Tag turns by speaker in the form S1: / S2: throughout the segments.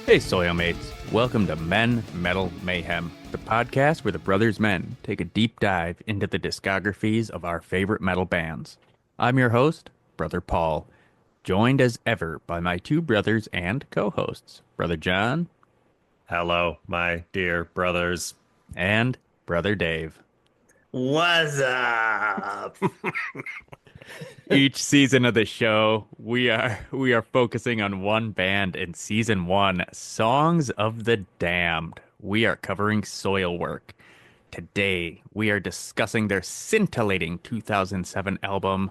S1: Hey, Soil Mates. Welcome to Men Metal Mayhem, the podcast where the brothers men take a deep dive into the discographies of our favorite metal bands. I'm your host, Brother Paul, joined as ever by my two brothers and co-hosts, Brother John
S2: Hello, my dear brothers.
S1: and Brother Dave.
S2: What's up?
S1: Each season of the show, we are focusing on one band in season 1, Songs of the Damned. We are covering Soilwork. Today, we are discussing their scintillating 2007 album,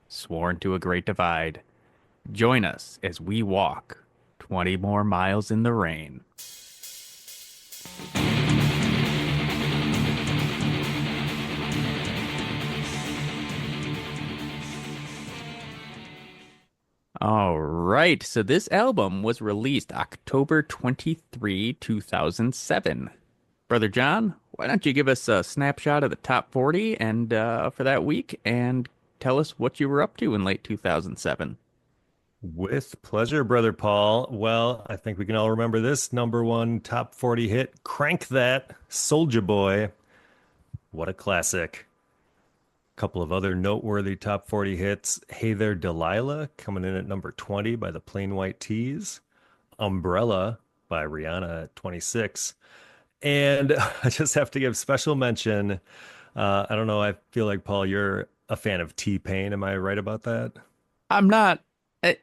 S1: Sworn to a Great Divide. Join us as we walk 20 more miles in the rain. All right, so this album was released October 23, 2007. Brother John, why don't you give us a snapshot of the top 40 and for that week and tell us what you were up to in late 2007?
S2: With pleasure, brother Paul. Well, I think we can all remember this number one top 40 hit, Crank That, Soldier Boy. What a classic. Couple of other noteworthy top 40 hits, Hey There Delilah, coming in at number 20 by the Plain White Tees, Umbrella by Rihanna at 26. And I just have to give special mention. I don't know. I feel like, Paul, you're a fan of T-Pain. Am I right about that?
S1: I'm not.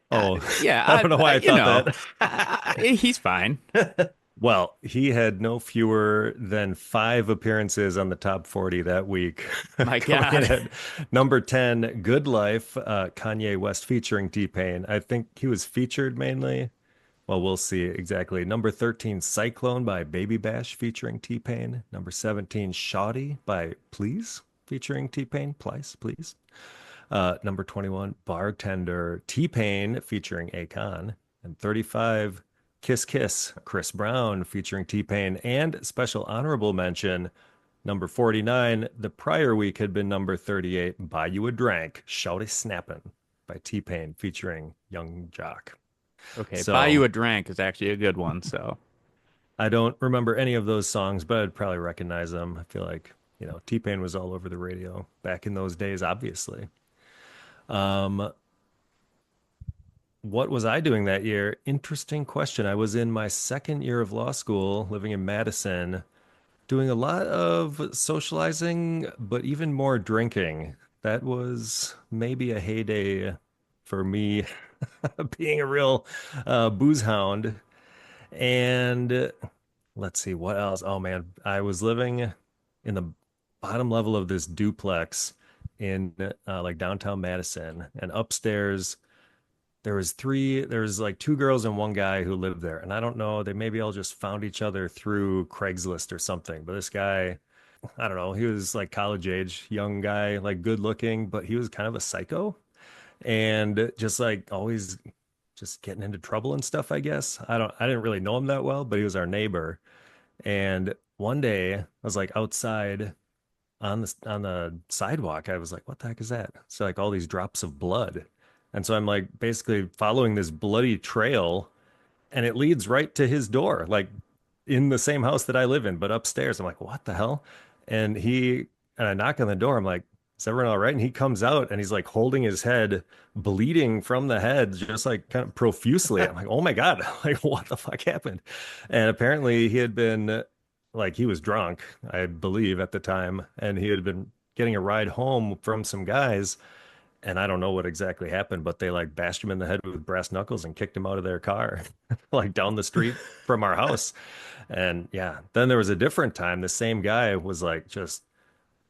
S2: Oh,
S1: Yeah,
S2: I don't know why I thought
S1: he's fine.
S2: that. Well, he had no fewer than five appearances on the top 40 that week.
S1: My
S2: Coming in
S1: God.
S2: at number 10, Good Life, Kanye West featuring T-Pain. I think he was featured mainly. Well, we'll see exactly. Number 13, Cyclone by Baby Bash featuring T-Pain. Number 17, Shawty by Please featuring T-Pain. Please. Number 21, Bartender, T-Pain featuring Akon. And 35, Kiss Kiss, Chris Brown featuring T-Pain. And special honorable mention, number 49, the prior week had been number 38, Buy You a Drank, Shawty Snappin' by T-Pain featuring Young Jock.
S1: Okay, Buy You
S2: So
S1: a Drank is actually a good one, so.
S2: I don't remember any of those songs, but I'd probably recognize them. I feel like, T-Pain was all over the radio back in those days, obviously. Um, what was I doing that year? Interesting question. I was in my second year of law school, living in Madison, doing a lot of socializing, but even more drinking. That was maybe a heyday for me, being a real booze hound. And let's see what else. Oh man, I was living in the bottom level of this duplex in like downtown Madison, and upstairs there was like two girls and one guy who lived there. And I don't know, they maybe all just found each other through Craigslist or something. But this guy, I don't know, he was like college age, young guy, like good looking, but he was kind of a psycho and just like always just getting into trouble and stuff, I guess. I didn't really know him that well, but he was our neighbor. And one day I was like outside on the sidewalk. I was like, what the heck is that? So like all these drops of blood. And so I'm like basically following this bloody trail, and it leads right to his door, like in the same house that I live in, but upstairs. I'm like, what the hell? And I knock on the door. I'm like, is everyone all right? And he comes out and he's like holding his head, bleeding from the head, just like kind of profusely. I'm like, oh my God, like what the fuck happened? And apparently he had been like, he was drunk, I believe at the time, and he had been getting a ride home from some guys. And I don't know what exactly happened, but they like bashed him in the head with brass knuckles and kicked him out of their car, like down the street from our house. And yeah, then there was a different time. The same guy was like just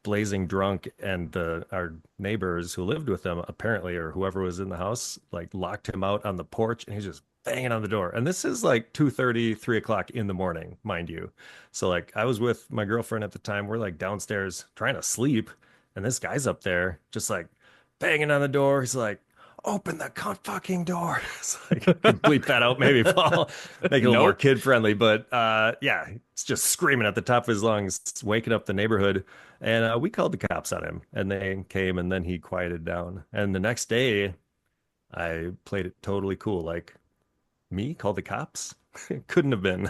S2: blazing drunk, and the our neighbors who lived with him apparently, or whoever was in the house, like locked him out on the porch, and he's just banging on the door. And this is like 2:30, 3 o'clock in the morning, mind you. So like I was with my girlfriend at the time. We're like downstairs trying to sleep, and this guy's up there just like banging on the door. He's like, open the fucking door. It's like, you could bleep that out maybe, Paul. Make it a little more
S1: Nope.
S2: kid friendly. But yeah, it's just screaming at the top of his lungs, waking up the neighborhood. And we called the cops on him, and they came, and then he quieted down. And the next day, I played it totally cool. Like, me call the cops? It couldn't have been.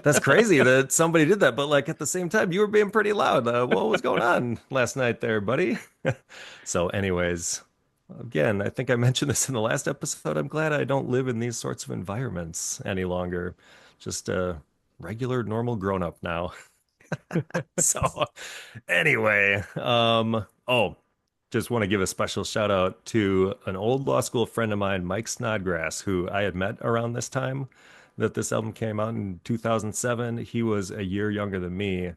S2: That's crazy that somebody did that, but like at the same time, you were being pretty loud. What was going on last night there, buddy? So, anyways, again, I think I mentioned this in the last episode. I'm glad I don't live in these sorts of environments any longer. Just a regular, normal grown up now. So, anyway, just want to give a special shout out to an old law school friend of mine, Mike Snodgrass, who I had met around this time that this album came out in 2007. He was a year younger than me,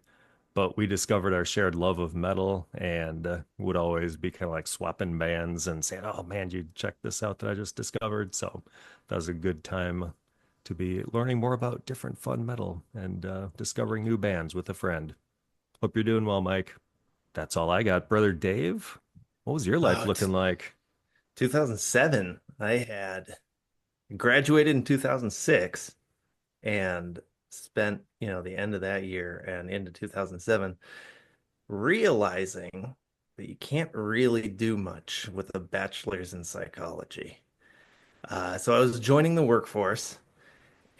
S2: but we discovered our shared love of metal and would always be kind of like swapping bands and saying, "Oh man, you check this out that I just discovered." So that was a good time to be learning more about different fun metal and discovering new bands with a friend. Hope you're doing well, Mike. That's all I got. Brother Dave, what was your life
S3: Oh,
S2: looking like?
S3: 2007. I had graduated in 2006 and spent, the end of that year and into 2007 realizing that you can't really do much with a bachelor's in psychology. So I was joining the workforce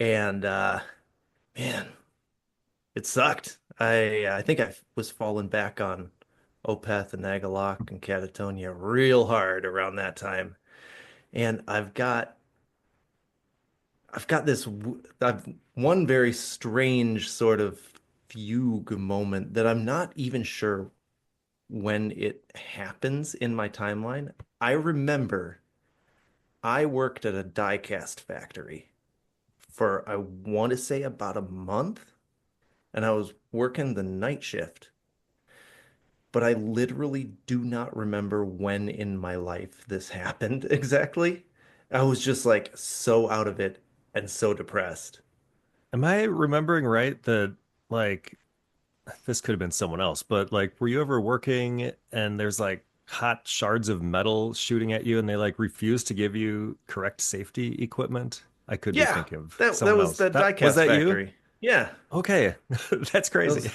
S3: and man, it sucked. I think I was falling back on Opeth and Nagalok and Catatonia real hard around that time. And I've got I've one very strange sort of fugue moment that I'm not even sure when it happens in my timeline. I remember I worked at a die-cast factory for I want to say about a month, and I was working the night shift, but I literally do not remember when in my life this happened exactly. I was just like so out of it and so depressed.
S2: Am I remembering right that like this could have been someone else, but like were you ever working and there's like hot shards of metal shooting at you and they like refuse to give you correct safety equipment? I could be
S3: Yeah,
S2: thinking of
S3: that
S2: someone
S3: was
S2: else.
S3: the
S2: That was
S3: diecast
S2: that you?
S3: factory. Yeah,
S2: Okay. That's
S3: that
S2: crazy.
S3: was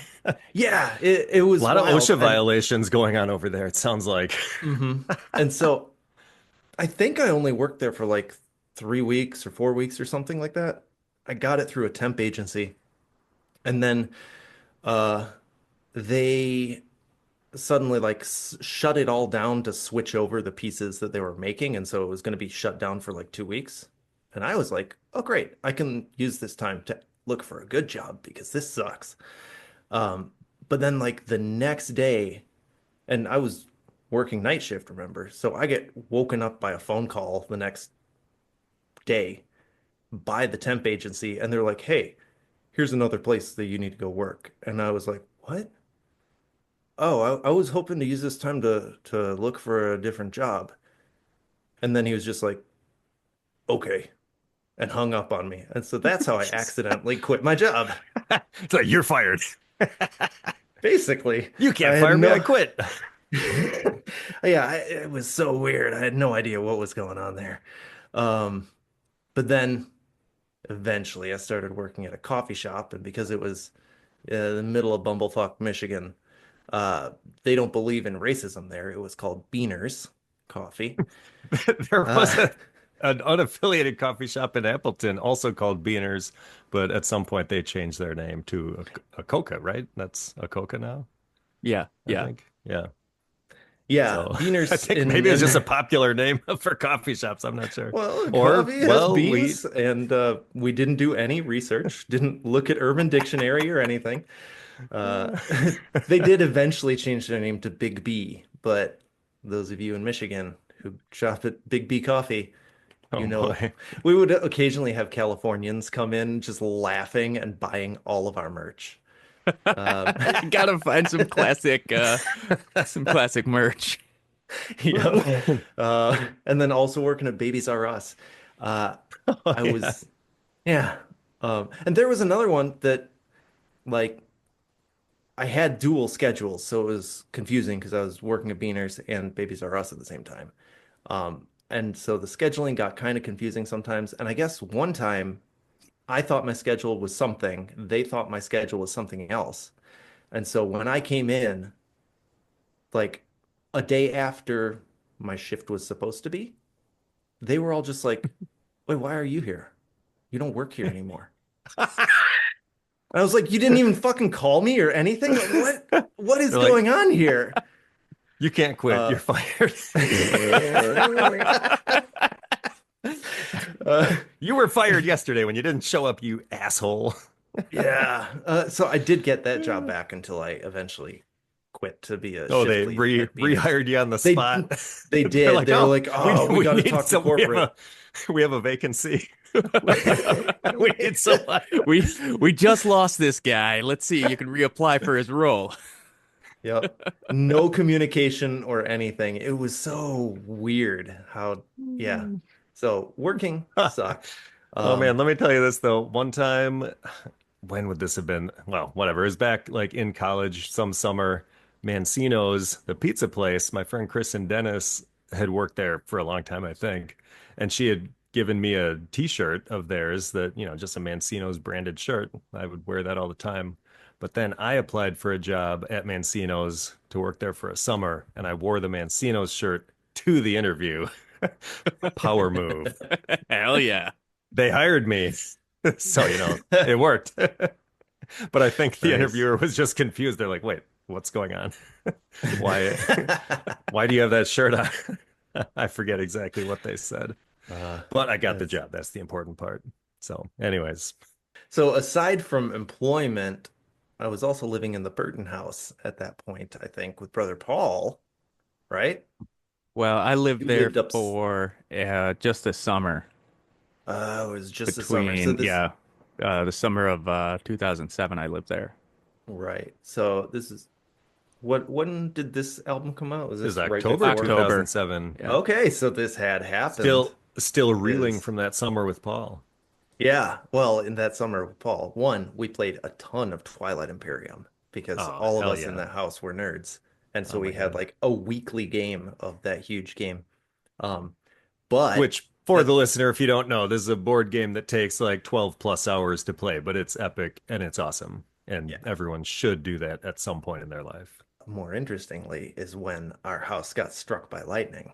S3: yeah, it
S2: A
S3: was
S2: lot of
S3: wild.
S2: OSHA violations going on over there, it sounds like.
S3: Hmm and so I think I only worked there for like 3 weeks or 4 weeks or something like that. I got it through a temp agency, and then uh they suddenly like shut it all down to switch over the pieces that they were making, and so it was going to be shut down for like 2 weeks. And I was like, oh great, I can use this time to look for a good job because this sucks. Um, but then like the next day, and I was working night shift, remember? So I get woken up by a phone call the next day by the temp agency, and they're like, hey, here's another place that you need to go work. And I was like, what? Oh, I was hoping to use this time to look for a different job. And then he was just like, okay, and hung up on me. And so that's how I accidentally quit my job.
S2: It's like you're fired.
S3: Basically,
S2: You
S3: I
S2: can't
S3: had
S2: fire me, I
S3: no,
S2: quit.
S3: yeah, it was so weird. I had no idea what was going on there. Um, but then eventually I started working at a coffee shop, and because it was the middle of Bumblefuck, Michigan, uh, they don't believe in racism there. It was called Beaners Coffee.
S2: There was
S3: Uh,
S2: an unaffiliated coffee shop in Appleton, also called Beaners, but at some point they changed their name to a Coca, right? That's a Coca now,
S1: Yeah,
S2: I
S1: yeah.
S2: think. Yeah.
S3: yeah,
S2: So I
S3: Beaners
S2: think
S3: in
S2: maybe it's just a
S3: in
S2: popular name for coffee shops. I'm not sure.
S3: well,
S2: Or,
S3: coffee has
S2: well, we
S3: beans, and we didn't do any research, didn't look at Urban Dictionary or anything. Uh, they did eventually change their name to Big B, but those of you in Michigan who shop at Big B Coffee,
S2: oh
S3: you know,
S2: boy.
S3: we would occasionally have Californians come in just laughing and buying all of our merch. Um,
S1: Gotta find some classic merch.
S3: yep. And then also working at Babies R Us. Uh,
S2: Oh,
S3: I
S2: yeah.
S3: was, yeah. And there was another one that like I had dual schedules, so it was confusing because I was working at Beaners and Babies R Us at the same time. And so the scheduling got kind of confusing sometimes. And I guess one time I thought my schedule was something, they thought my schedule was something else. And so when I came in, like a day after my shift was supposed to be, they were all just like, wait, why are you here? you don't work here anymore. I was like, you didn't even fucking call me or anything. Like, what is
S2: They're like,
S3: going on here?
S2: you can't quit.
S3: Uh,
S2: You're fired.
S3: uh,
S2: You were fired yesterday when you didn't show up, you asshole.
S3: yeah. So I did get that job back until I eventually quit to be a
S2: Oh,
S3: shift
S2: they
S3: lead at Phoenix.
S2: rehired you on the
S3: They
S2: spot.
S3: they
S2: They're
S3: did.
S2: like,
S3: They were
S2: oh,
S3: like, oh, we
S2: we
S3: got to
S2: need
S3: talk to
S2: some.
S3: corporate.
S2: We have a vacancy. We need someone.
S1: We just lost this guy. Let's see. You can reapply for his role.
S3: Yep. No communication or anything. It was so weird how, yeah. So working sucked.
S2: Oh
S3: Um,
S2: man, let me tell you this though. One time, when would this have been? Well, whatever. It was back like in college, some summer. Mancino's, the pizza place. My friend Chris and Dennis had worked there for a long time, I think, and she had given me a T-shirt of theirs that, just a Mancino's branded shirt. I would wear that all the time. But then I applied for a job at Mancino's to work there for a summer, and I wore the Mancino's shirt to the interview. Power move.
S1: Hell yeah.
S2: They hired me. So, it worked. But I think the
S3: nice.
S2: interviewer was just confused. They're like, wait, what's going on? Why why do you have that shirt on? I forget exactly what they said.
S3: Uh,
S2: But I got the
S3: that's-
S2: job. That's the important part. So, anyways,
S3: so aside from employment, I was also living in the Burton house at that point, I think, with brother Paul, right?
S1: Well, I lived
S3: You
S1: there
S3: lived up,
S1: for just the summer
S3: it was just the summer. So
S1: between,
S3: this,
S1: yeah, the summer of 2007. I lived there.
S3: right. So this is when did this album come out? Was
S2: it was
S3: this right
S2: October
S3: before?
S1: October.
S2: 2007.
S1: Yeah.
S3: Okay, so this had happened.
S2: Still reeling
S3: Is
S2: from that summer with Paul.
S3: Yeah, well, in that summer with Paul, one, we played a ton of Twilight Imperium because
S2: Oh,
S3: all of
S2: hell
S3: us in
S2: yeah.
S3: that house were nerds. And so
S2: Oh my
S3: we had
S2: God.
S3: like a weekly game of that huge game. Um, but
S2: Which, for the
S3: that
S2: listener, if you don't know, this is a board game that takes like 12 plus hours to play, but it's epic and it's awesome. And
S3: yeah,
S2: everyone should do that at some point in their life.
S3: more interestingly is when our house got struck by lightning.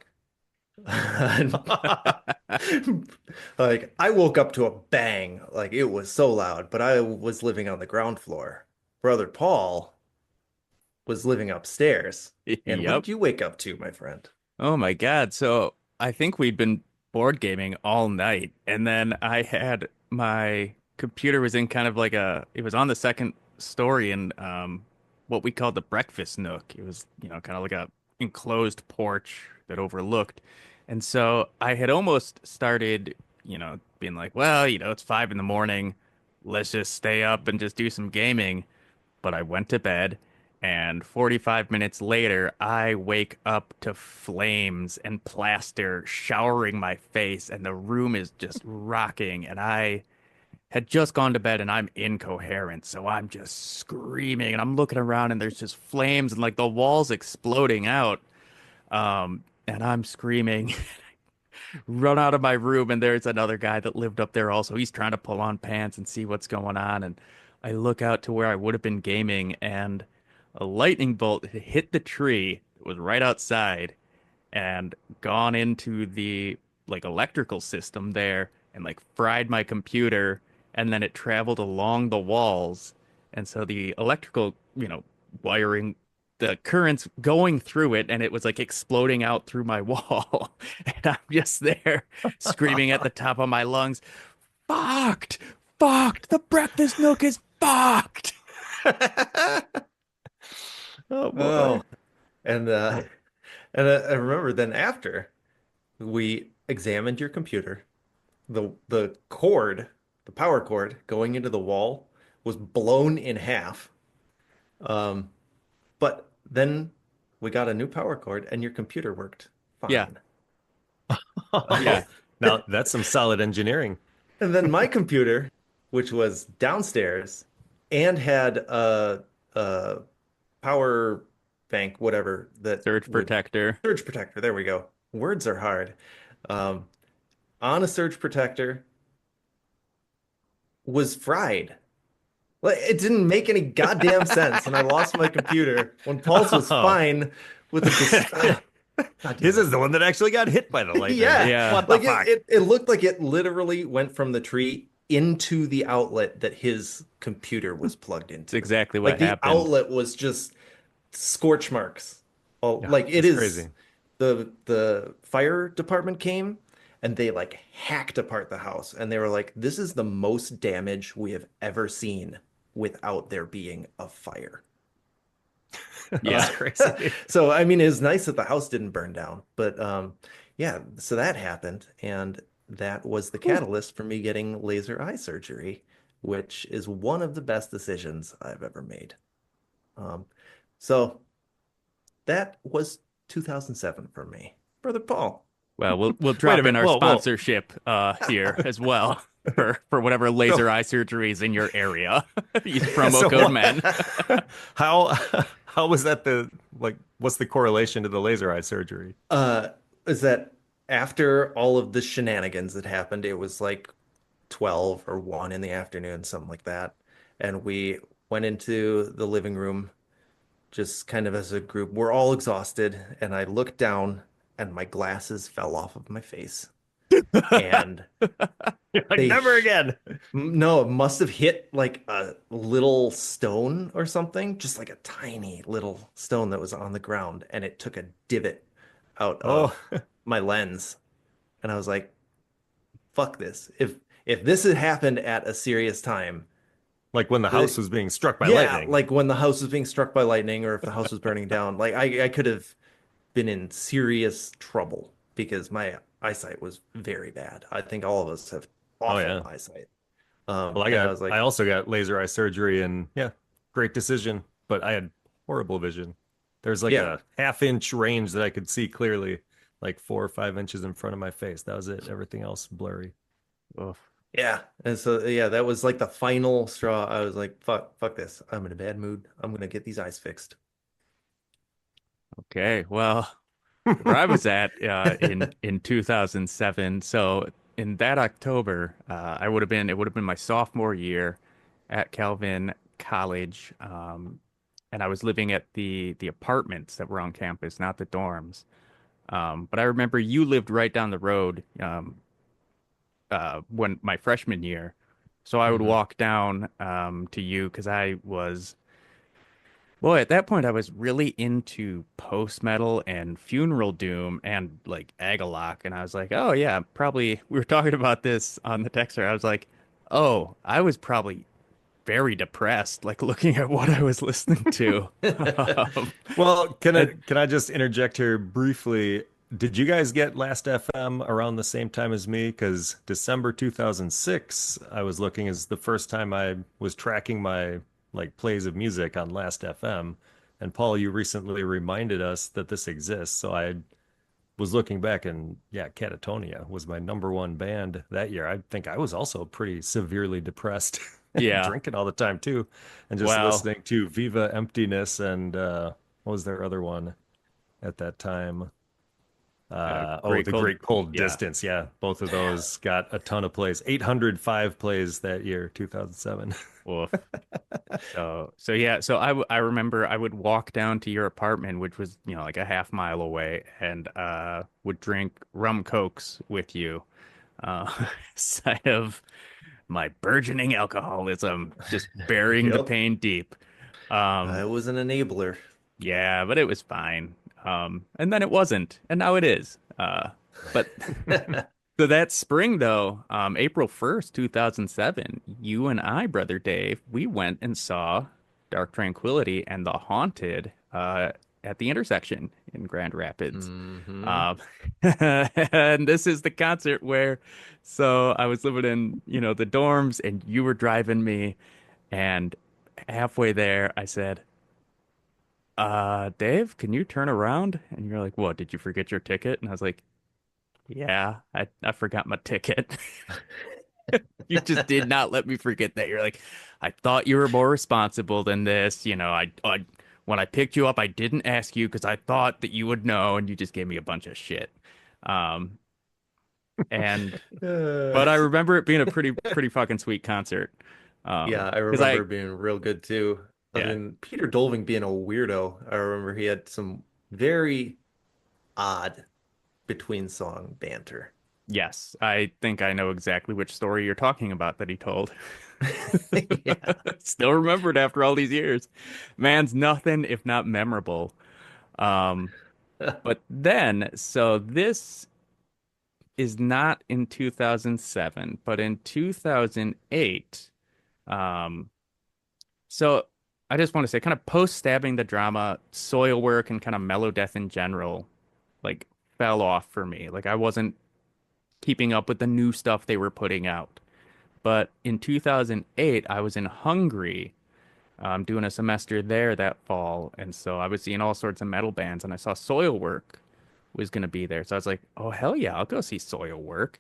S3: Like I woke up to a bang, like it was so loud, but I was living on the ground floor. Brother Paul was living upstairs. And what
S1: Yep.
S3: did you wake up to, my friend?
S1: Oh my God. So I think we'd been board gaming all night. And then I had my computer was in kind of like it was on the second story in what we called the breakfast nook. It was, kind of like a enclosed porch that overlooked. And so I had almost started, being like, well, it's 5 in the morning. Let's just stay up and just do some gaming. But I went to bed, and 45 minutes later, I wake up to flames and plaster showering my face, and the room is just rocking. And I had just gone to bed, and I'm incoherent. So I'm just screaming, and I'm looking around, and there's just flames and like the walls exploding out. And I'm screaming, run out of my room, and there's another guy that lived up there also. He's trying to pull on pants and see what's going on. And I look out to where I would have been gaming, and a lightning bolt had hit the tree that was right outside and gone into the like electrical system there and like fried my computer. And then it traveled along the walls. And so the electrical, wiring, the currents going through it, and it was like exploding out through my wall. And I'm just there screaming at the top of my lungs, fucked, fucked, the breakfast nook is fucked.
S2: Oh boy.
S3: Oh, and I remember then after we examined your computer, the cord, the power cord going into the wall was blown in half. Um, but then we got a new power cord and your computer worked
S1: Yeah,
S3: fine.
S1: yeah.
S2: Now that's some solid engineering.
S3: And then my computer, which was downstairs and had a power bank, whatever that
S1: Surge
S3: would
S1: protector.
S3: surge protector. There we go. Words are hard. Um, on a surge protector was fried. Like it didn't make any goddamn sense, and I lost my computer when Pulse was
S2: Oh.
S3: fine with the God damn
S2: His
S3: it.
S2: is the one that actually got hit by the lightning.
S3: Yeah,
S1: Yeah.
S2: What the
S3: like
S2: fuck?
S3: it looked like it literally went from the tree into the outlet that his computer was plugged
S1: It's
S3: into.
S1: exactly what
S3: Like the
S1: happened.
S3: outlet was just scorch marks. Oh,
S2: Yeah,
S3: like it
S2: that's
S3: is
S2: crazy.
S3: the fire department came and they like hacked apart the house and they were like, this is the most damage we have ever seen without there being a fire.
S1: Yeah.
S2: That's crazy.
S3: So I mean, it was nice that the house didn't burn down, but yeah, so that happened, and that was the
S1: Whew.
S3: catalyst for me getting laser eye surgery, which is one of the best decisions I've ever made. Um, so that was 2007 for me, Brother Paul.
S1: Well, we'll
S2: Wait a
S1: drop in
S2: minute.
S1: our
S2: Whoa, whoa.
S1: sponsorship here as well for whatever
S2: So,
S1: laser eye surgeries in your area. Use promo
S2: so
S1: code MEN.
S2: how how was that what's the correlation to the laser eye surgery?
S3: Uh, is that after all of the shenanigans that happened, it was like 12 or 1 in the afternoon, something like that. And we went into the living room just kind of as a group. We're all exhausted, and I looked down and my glasses fell off of my face. And
S2: You're like,
S3: they,
S2: never again.
S3: no, it must have hit like a little stone or something, just like a tiny little stone that was on the ground, and it took a divot out
S2: Oh,
S3: of my lens. And I was like, fuck this. If this had happened at a serious time,
S2: like when the house
S3: the
S2: was being struck by
S3: yeah,
S2: lightning.
S3: like when the house was being struck by lightning or if the house was burning down, like I could have been in serious trouble because my eyesight was very bad. I think all of us have
S2: Oh
S3: awful
S2: yeah.
S3: eyesight.
S2: Well,
S3: And I was
S2: I
S3: like,
S2: also got laser eye surgery and yeah, great decision, but I had horrible vision. There's like
S3: yeah,
S2: a half-inch range that I could see clearly, like 4 or 5 inches in front of my face. That was it. Everything else blurry.
S1: Oof.
S3: yeah. And so yeah, that was like the final straw. I was like, fuck this. I'm in a bad mood. I'm gonna get these eyes fixed.
S1: Okay, well, where I was at in 2007. So in that October, it would have been my sophomore year at Calvin College, and I was living at the apartments that were on campus, not the dorms. But I remember you lived right down the road when my freshman year, so I would
S3: Hmm.
S1: walk down to you because I was. Boy, at that point, I was really into post metal and funeral doom and like Agalloch. And I was like, oh, yeah, probably. We were talking about this on the texter. I was like, oh, I was probably very depressed, like looking at what I was listening to. Um,
S2: Well,
S1: and
S2: can I just interject here briefly? Did you guys get Last FM around the same time as me? Because December 2006, I was looking as the first time I was tracking my like plays of music on Last FM. And Paul, you recently reminded us that this exists. So I was looking back and yeah, Catatonia was my number one band that year. I think I was also pretty severely depressed and
S1: yeah,
S2: drinking all the time too, and just
S1: well,
S2: listening to Viva Emptiness and what was their other one at that time? Oh,
S1: great
S2: The
S1: cold.
S2: Great Cold
S1: Yeah.
S2: Distance. Yeah, both of those got a ton of plays. 805 plays that year, 2007.
S1: Woof. So yeah, I remember I would walk down to your apartment, which was, like a half mile away, and would drink rum cokes with you. Side of my burgeoning alcoholism, just burying the
S3: Yep.
S1: pain deep. Um,
S3: I was an enabler.
S1: yeah, but it was fine. And then it wasn't, and now it is. But so that spring though, April 1st, 2007, you and I, brother Dave, we went and saw Dark Tranquillity and The Haunted at the intersection in Grand Rapids.
S3: Hmm.
S1: Um, and this is the concert where, so I was living in, the dorms and you were driving me, and halfway there I said, Dave, can you turn around? And you're like, what, did you forget your ticket? And I was like, yeah, I forgot my ticket. You just did not let me forget that. You're like, I thought you were more responsible than this. I when I picked you up, I didn't ask you because I thought that you would know, and you just gave me a bunch of shit. Um, and
S3: Uh,
S1: but I remember it being a pretty fucking sweet concert.
S3: yeah, I
S1: Because
S3: remember being real good too. I
S1: yeah,
S3: mean, Peter Dolving being a weirdo. I remember he had some very odd between song banter.
S1: Yes, I think I know exactly which story you're talking about that he told.
S3: Yeah.
S1: Still remembered after all these years. Man's nothing if not memorable. Um, but then, so this is not in 2007, but in 2008. Um, so I just want to say, kind of post-stabbing the drama, soil work and kind of mellow death in general, like fell off for me. Like I wasn't keeping up with the new stuff they were putting out. But in 2008, I was in Hungary, doing a semester there that fall, and so I was seeing all sorts of metal bands, and I saw Soilwork was going to be there. So I was like, oh, hell yeah, I'll go see Soilwork.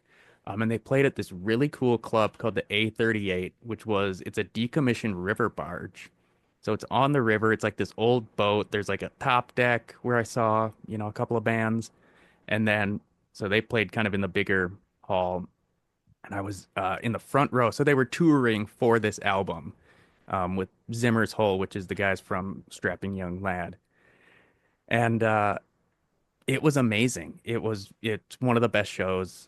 S1: And they played at this really cool club called the A38, it's a decommissioned river barge. So it's on the river. It's like this old boat. There's like a top deck where I saw, a couple of bands. And then, so they played kind of in the bigger hall, and I was in the front row. So they were touring for this album, with Zimmer's Hole, which is the guys from Strapping Young Lad. And it was amazing. It's one of the best shows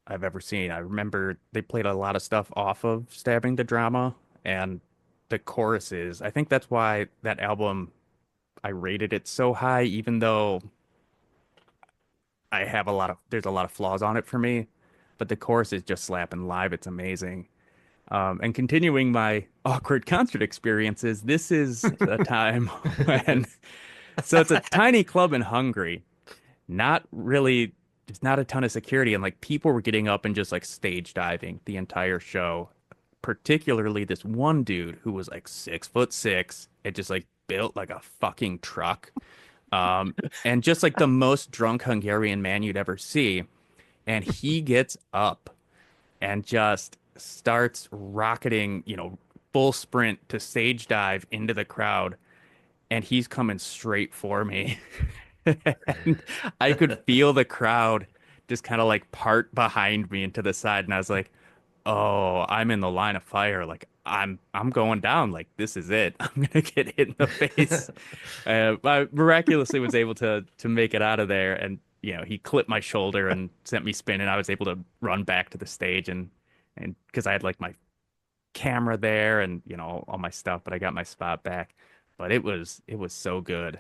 S1: I've ever seen. I remember they played a lot of stuff off of Stabbing the Drama and the choruses. I think that's why that album I rated it so high, even though there's a lot of flaws on it for me. But the chorus is just slapping live. It's amazing. And continuing my awkward concert experiences, this is a time when, so it's a tiny club in Hungary, not really, there's not a ton of security. And like people were getting up and just like stage diving the entire show, particularly this one dude who was like 6'6" and just like built like a fucking truck. Um, and just like the most drunk Hungarian man you'd ever see. And he gets up and just starts rocketing, full sprint to stage dive into the crowd. And he's coming straight for me. And I could feel the crowd just kind of like part behind me and to the side. And I was like, oh, I'm in the line of fire. Like I'm going down. Like this is it. I'm gonna get hit in the face. I miraculously was able to make it out of there, and he clipped my shoulder and sent me spinning. I was able to run back to the stage, and because I had like my camera there and all my stuff, but I got my spot back. But it was so good.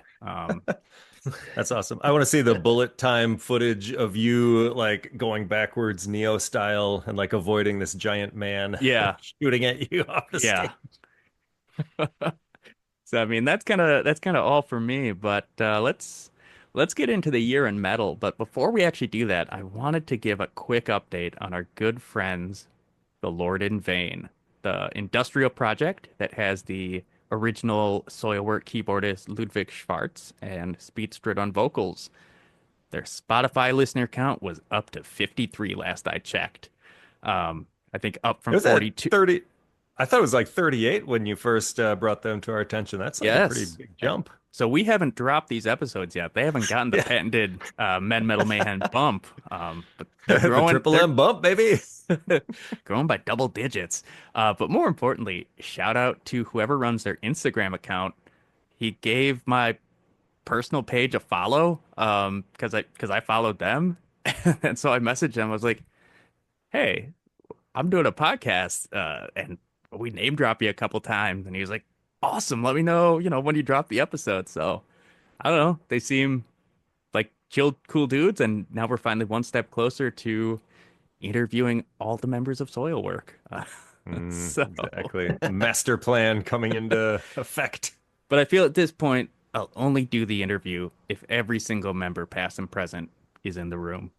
S2: That's awesome. I want to see the bullet time footage of you like going backwards Neo style and like avoiding this giant man
S1: Yeah,
S2: shooting at you off the
S1: yeah.
S2: stage.
S1: So I mean that's kind of all for me, but let's get into the year in metal. But before we actually do that, I wanted to give a quick update on our good friends, the Lord in Vain, the industrial project that has the original Soilwork keyboardist Ludwig Schwarz and Speedstrid on vocals. Their Spotify listener count was up to 53 last I checked. I think up
S2: It
S1: from
S2: was at
S1: 42.
S2: 30. I thought it was like 38 when you first brought them to our attention. That's like a pretty
S1: Yes.
S2: big jump.
S1: So we haven't dropped these episodes yet. They haven't gotten the
S2: Yeah.
S1: patented Men Metal Mayhem bump. But they're
S2: The
S1: growing.
S2: triple
S1: They're
S2: M bump, baby.
S1: growing by double digits. But more importantly, shout out to whoever runs their Instagram account. He gave my personal page a follow, because I followed them, and so I messaged him. I was like, "Hey, I'm doing a podcast, and we name drop you a couple times." And he was like, "Awesome. Let me know, when you drop the episode." So I don't know. They seem like chill, cool dudes, and now we're finally one step closer to interviewing all the members of Soilwork. So,
S2: Exactly. Master plan coming into effect.
S1: but I feel at this point, I'll only do the interview if every single member, past and present, is in the room.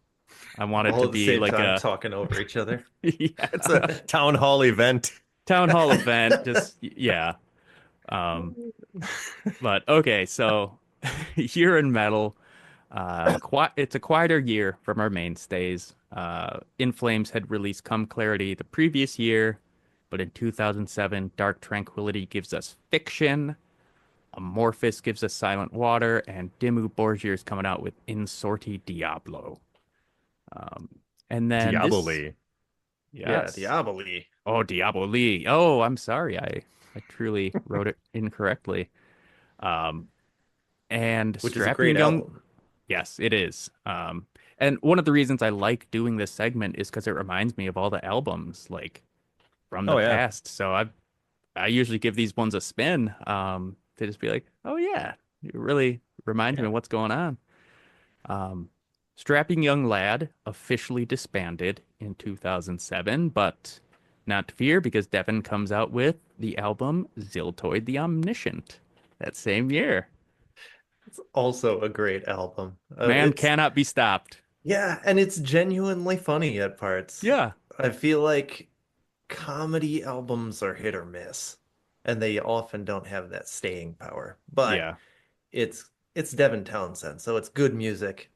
S1: I want it
S3: All
S1: to
S3: at the
S1: be
S3: same
S1: like
S3: time
S1: a
S3: talking over each other.
S2: It's a
S1: yeah,
S2: town hall event.
S1: town hall event. Just yeah. Um, but okay, so year in metal. It's a quieter year from our mainstays. In Flames had released Come Clarity the previous year, but in 2007, Dark Tranquillity gives us Fiction, Amorphous gives us Silent Water, and Dimmu Borgir is coming out with In Sorti Diablo. Um, and then this,
S2: Diaboli.
S3: Yeah,
S1: yes.
S3: Diaboli.
S1: Oh, Diablo Lee. Oh, I'm sorry. I truly wrote it incorrectly. Um, and
S3: Which is a
S1: Strapping
S3: great
S1: Young.
S3: album.
S1: Yes, it is. And one of the reasons I like doing this segment is because it reminds me of all the albums like from the
S2: Oh yeah.
S1: past. So I usually give these ones a spin, to just be like, oh yeah, it really reminds me
S2: Yeah.
S1: of what's going on. Um, Strapping Young Lad officially disbanded in 2007, but not to fear because Devin comes out with the album Ziltoid the Omniscient that same year.
S3: It's also a great album.
S1: Man
S3: It's
S1: cannot be stopped.
S3: Yeah, and it's genuinely funny at parts.
S1: Yeah,
S3: I feel like comedy albums are hit or miss, and they often don't have that staying power. But
S1: yeah,
S3: it's Devin Townsend, so it's good music,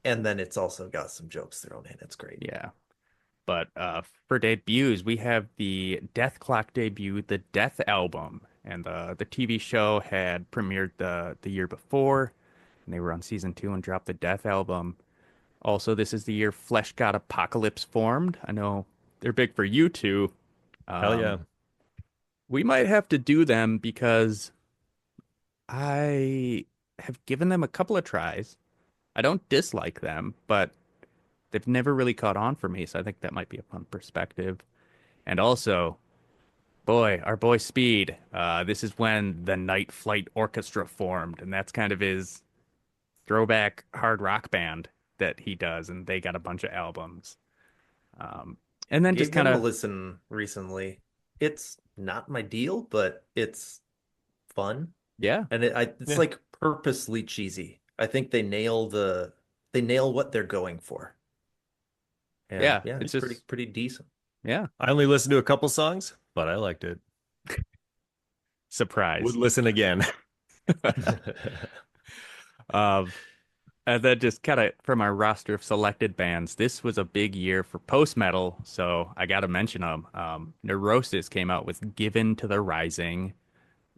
S3: and then it's also got some jokes thrown in. It's great.
S1: yeah. But for debuts, we have the Death Clock debut, the Death album, and the TV show had premiered the year before, and they were on season two and dropped the Death album. Also, this is the year Flesh God Apocalypse formed. I know they're big for you two.
S2: Hell yeah.
S1: Um, we might have to do them because I have given them a couple of tries. I don't dislike them, but they've never really caught on for me, so I think that might be a fun perspective. And also, boy, our boy Speed. This is when the Night Flight Orchestra formed, and that's kind of his throwback hard rock band that he does, and they got a bunch of albums. Um, and then just
S3: Gave
S1: kind
S3: them a
S1: of,
S3: listen recently. It's not my deal, but it's fun,
S1: yeah,
S3: and it's
S2: Yeah.
S3: like purposely cheesy. I think they nail what they're going for. And
S1: yeah,
S3: yeah,
S1: it's
S3: it's
S1: just,
S3: pretty decent.
S1: yeah,
S2: I only listened to a couple songs, but I liked it. Would
S1: surprise.
S2: listen again.
S1: Um, and then just kind of from our roster of selected bands, this was a big year for post metal, so I got to mention them. Neurosis came out with Given to the Rising.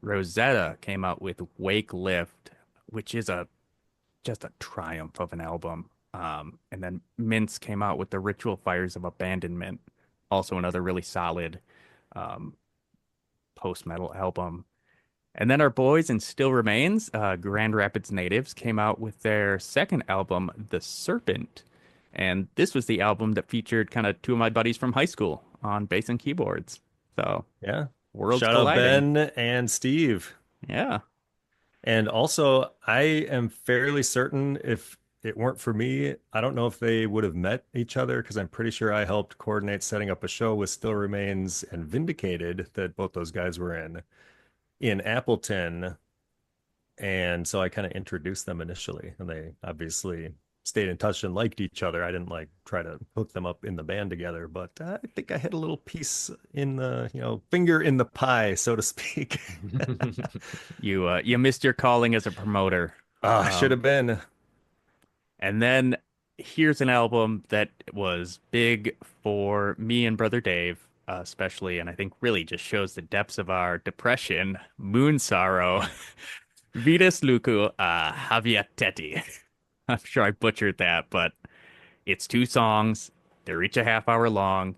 S1: Rosetta came out with Wake Lift, which is a just a triumph of an album. And then Mince came out with The Ritual Fires of Abandonment, also another really solid um, post metal album. And then our boys in Still Remains, Grand Rapids natives, came out with their second album, The Serpent. And this was the album that featured kind of two of my buddies from high school on bass and keyboards. So
S2: Yeah.
S1: worlds
S2: Shout out
S1: colliding.
S2: Ben and Steve.
S1: Yeah.
S2: And also, I am fairly certain if it weren't for me, I don't know if they would have met each other because I'm pretty sure I helped coordinate setting up a show with Still Remains and Vindicated that both those guys were in Appleton. And so I kind of introduced them initially, and they obviously stayed in touch and liked each other. I didn't like try to hook them up in the band together, but I think I had a little piece in the, finger in the pie, so to speak.
S1: You missed your calling as a promoter.
S2: Ah, should
S1: Um,
S2: have been.
S1: and then here's an album that was big for me and brother Dave, especially, and I think really just shows the depths of our depression. Moon Sorrow, Vitas Lucu, Haviateti. I'm sure I butchered that, but it's two songs. They're each a half hour long.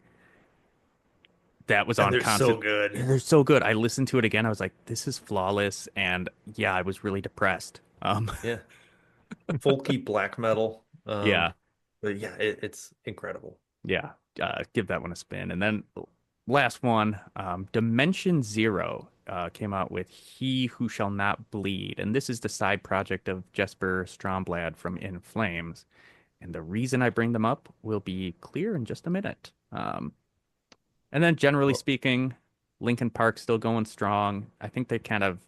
S1: That was
S3: And
S1: on
S3: they're so
S1: constant.
S3: good.
S1: They're so good. I listened to it again. I was like, this is flawless. And yeah, I was really depressed.
S3: Yeah. Folky black metal.
S1: Yeah,
S3: But yeah, it's incredible.
S1: yeah. Give that one a spin. And then last one, Dimension Zero came out with He Who Shall Not Bleed. And this is the side project of Jesper Stromblad from In Flames. And the reason I bring them up will be clear in just a minute. And then generally
S3: Well,
S1: speaking, Linkin Park's still going strong. I think they kind of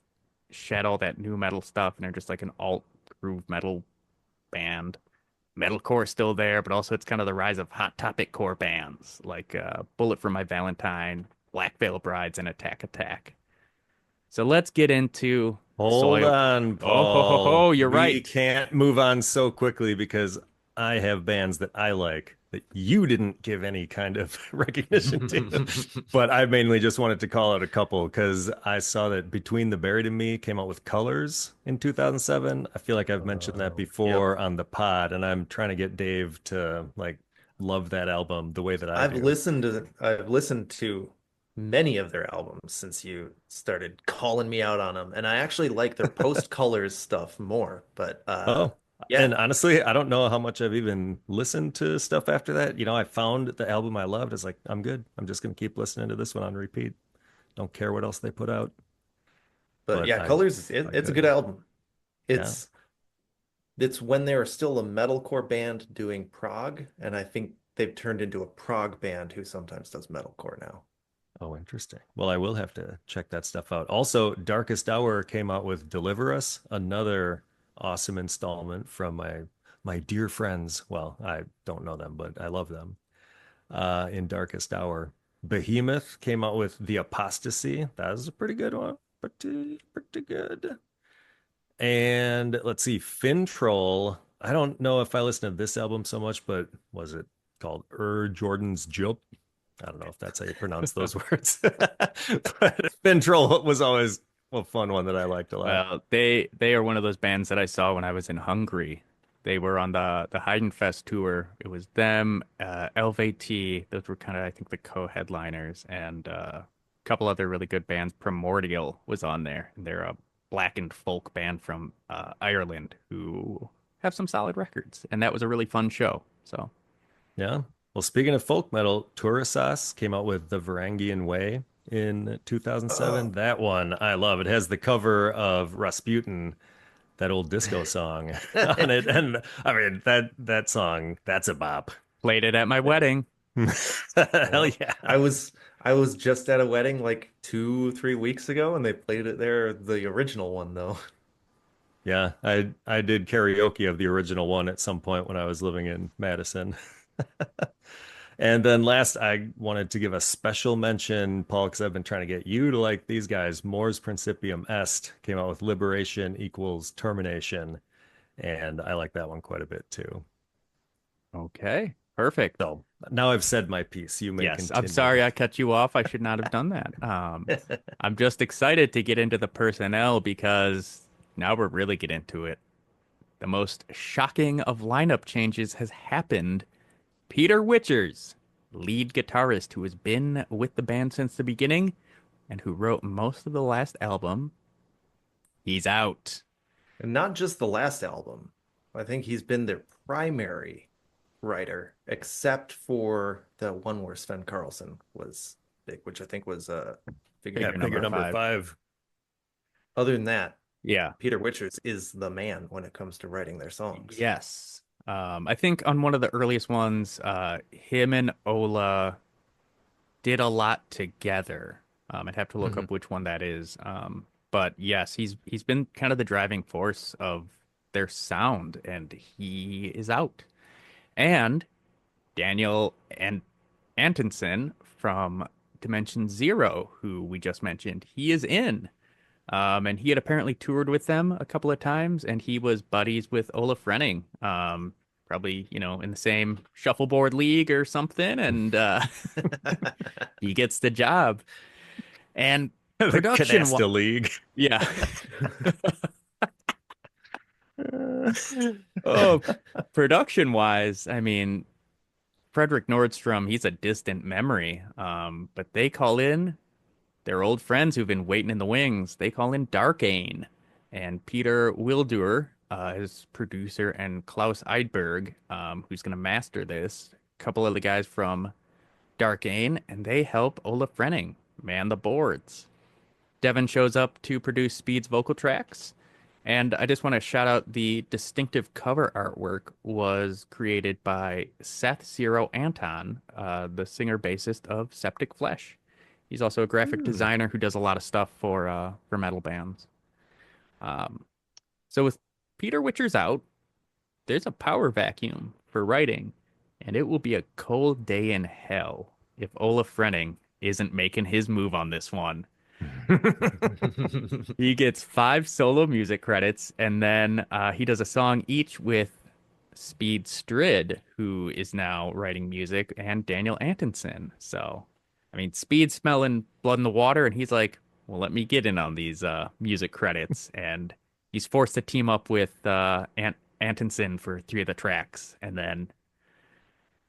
S1: shed all that new metal stuff and they're just like an alt groove metal band. Metalcore is still there, but also it's kind of the rise of hot topic core bands like Bullet for My Valentine, Black Veil Brides, and Attack Attack. So let's get into
S2: Hold
S1: Soil.
S2: on,
S1: Oh, ho, ho,
S2: Paul.
S1: ho, you're
S2: We
S1: right.
S2: can't move on so quickly because I have bands that I like that you didn't give any kind of recognition to. But I mainly just wanted to call out a couple because I saw that Between the Buried and Me came out with Colors in 2007. I feel like I've mentioned that
S3: Yep.
S2: before on the pod, and I'm trying to get Dave to like love that album the way that I do.
S3: I've listened to many of their albums since you started calling me out on them, and I actually like their post colors stuff more. But
S2: Oh.
S3: Yeah,
S2: And honestly, I don't know how much I've even listened to stuff after that. I found the album I loved. It's like, I'm good. I'm just going to keep listening to this one on repeat. Don't care what else they put out,
S3: but
S2: but
S3: yeah,
S2: I
S3: Colors,
S2: I
S3: it's a good
S2: could.
S3: album.
S2: Yeah.
S3: It's when they were still a metalcore band doing prog, and I think they've turned into a prog band who sometimes does metalcore now.
S2: Oh, interesting. Well, I will have to check that stuff out. Also, Darkest Hour came out with Deliver Us, another awesome installment from my dear friends. Well, I don't know them, but I love them. In Darkest Hour. Behemoth came out with The Apostasy. That was a pretty good one. Pretty good. And let's see, Fintroll. I don't know if I listened to this album so much, but was it called Jordan's Jup? I don't know if that's how you pronounce those words. But Fintroll was always a fun one that I liked a lot.
S1: Well, they are one of those bands that I saw when I was in Hungary. They were on the Heidenfest tour. It was them, LVT. Those were kind of, I think, the co-headliners, and a couple other really good bands. Primordial was on there, and they're a blackened folk band from Ireland who have some solid records. And that was a really fun show. So,
S2: Yeah. Well, speaking of folk metal, Turisas came out with The Varangian Way in 2007.
S3: Oh,
S2: That one I love. It has the cover of Rasputin, that old disco song on it. And I mean that song, that's a bop.
S1: played it at my wedding.
S2: Hell
S3: well,
S2: yeah.
S3: I was just at a wedding like 2, 3 weeks ago, and they played it there, the original one though.
S2: Yeah, I did karaoke of the original one at some point when I was living in Madison. And then last, I wanted to give a special mention, Paul, because I've been trying to get you to like these guys. Mors Principium Est came out with Liberation equals Termination, and I like that one quite a bit too.
S1: Okay, perfect.
S2: So now I've said my piece. You may
S1: Yes, I'm
S2: continue.
S1: sorry I cut you off. I should not have done that. I'm just excited to get into the personnel because now we're really get into it. The most shocking of lineup changes has happened. Peter Witchers, lead guitarist who has been with the band since the beginning and who wrote most of the last album, he's out.
S3: And not just the last album. I think he's been their primary writer, except for the one where Sven Karlsson was big, which I think was figure
S2: Yeah,
S1: Figure
S3: number
S2: figure
S1: number
S3: five.
S2: number
S1: five.
S2: five.
S3: Other than that,
S1: Yeah.
S3: Peter Witchers is the man when it comes to writing their songs.
S1: Yes. I think on one of the earliest ones, him and Ola did a lot together. I'd have to look
S3: Mhm.
S1: up which one that is. But yes, he's been kind of the driving force of their sound, and he is out. And Daniel and Antonsen from Dimension Zero, who we just mentioned, he is in. And he had apparently toured with them a couple of times, and he was buddies with Olaf Renning, probably, in the same shuffleboard league or something, and he gets the job. And
S2: The
S1: production,
S2: Canasta League.
S1: yeah. Oh, production wise, I mean, Frederick Nordstrom, he's a distant memory. But they call in their old friends who've been waiting in the wings. They call in Darkane and Peter Wildur, his producer, and Klaus Eidberg, who's going to master this. A couple of the guys from Darkane, and they help Olaf Renning man the boards. Devin shows up to produce Speed's vocal tracks. And I just want to shout out the distinctive cover artwork was created by Seth Zero Anton, the singer bassist of Septic Flesh. He's also a graphic
S2: Hmm.
S1: designer who does a lot of stuff for metal bands. Um, so with Peter Witcher's out, there's a power vacuum for writing, and it will be a cold day in hell if Olaf Renning isn't making his move on this one. He gets 5 solo music credits, and then he does a song each with Speed Strid, who is now writing music, and Daniel Antonsen. So, I mean, Speed's smelling blood in the water, and he's like, "Well, let me get in on these music credits." And he's forced to team up with Antonsen for 3 of the tracks, and then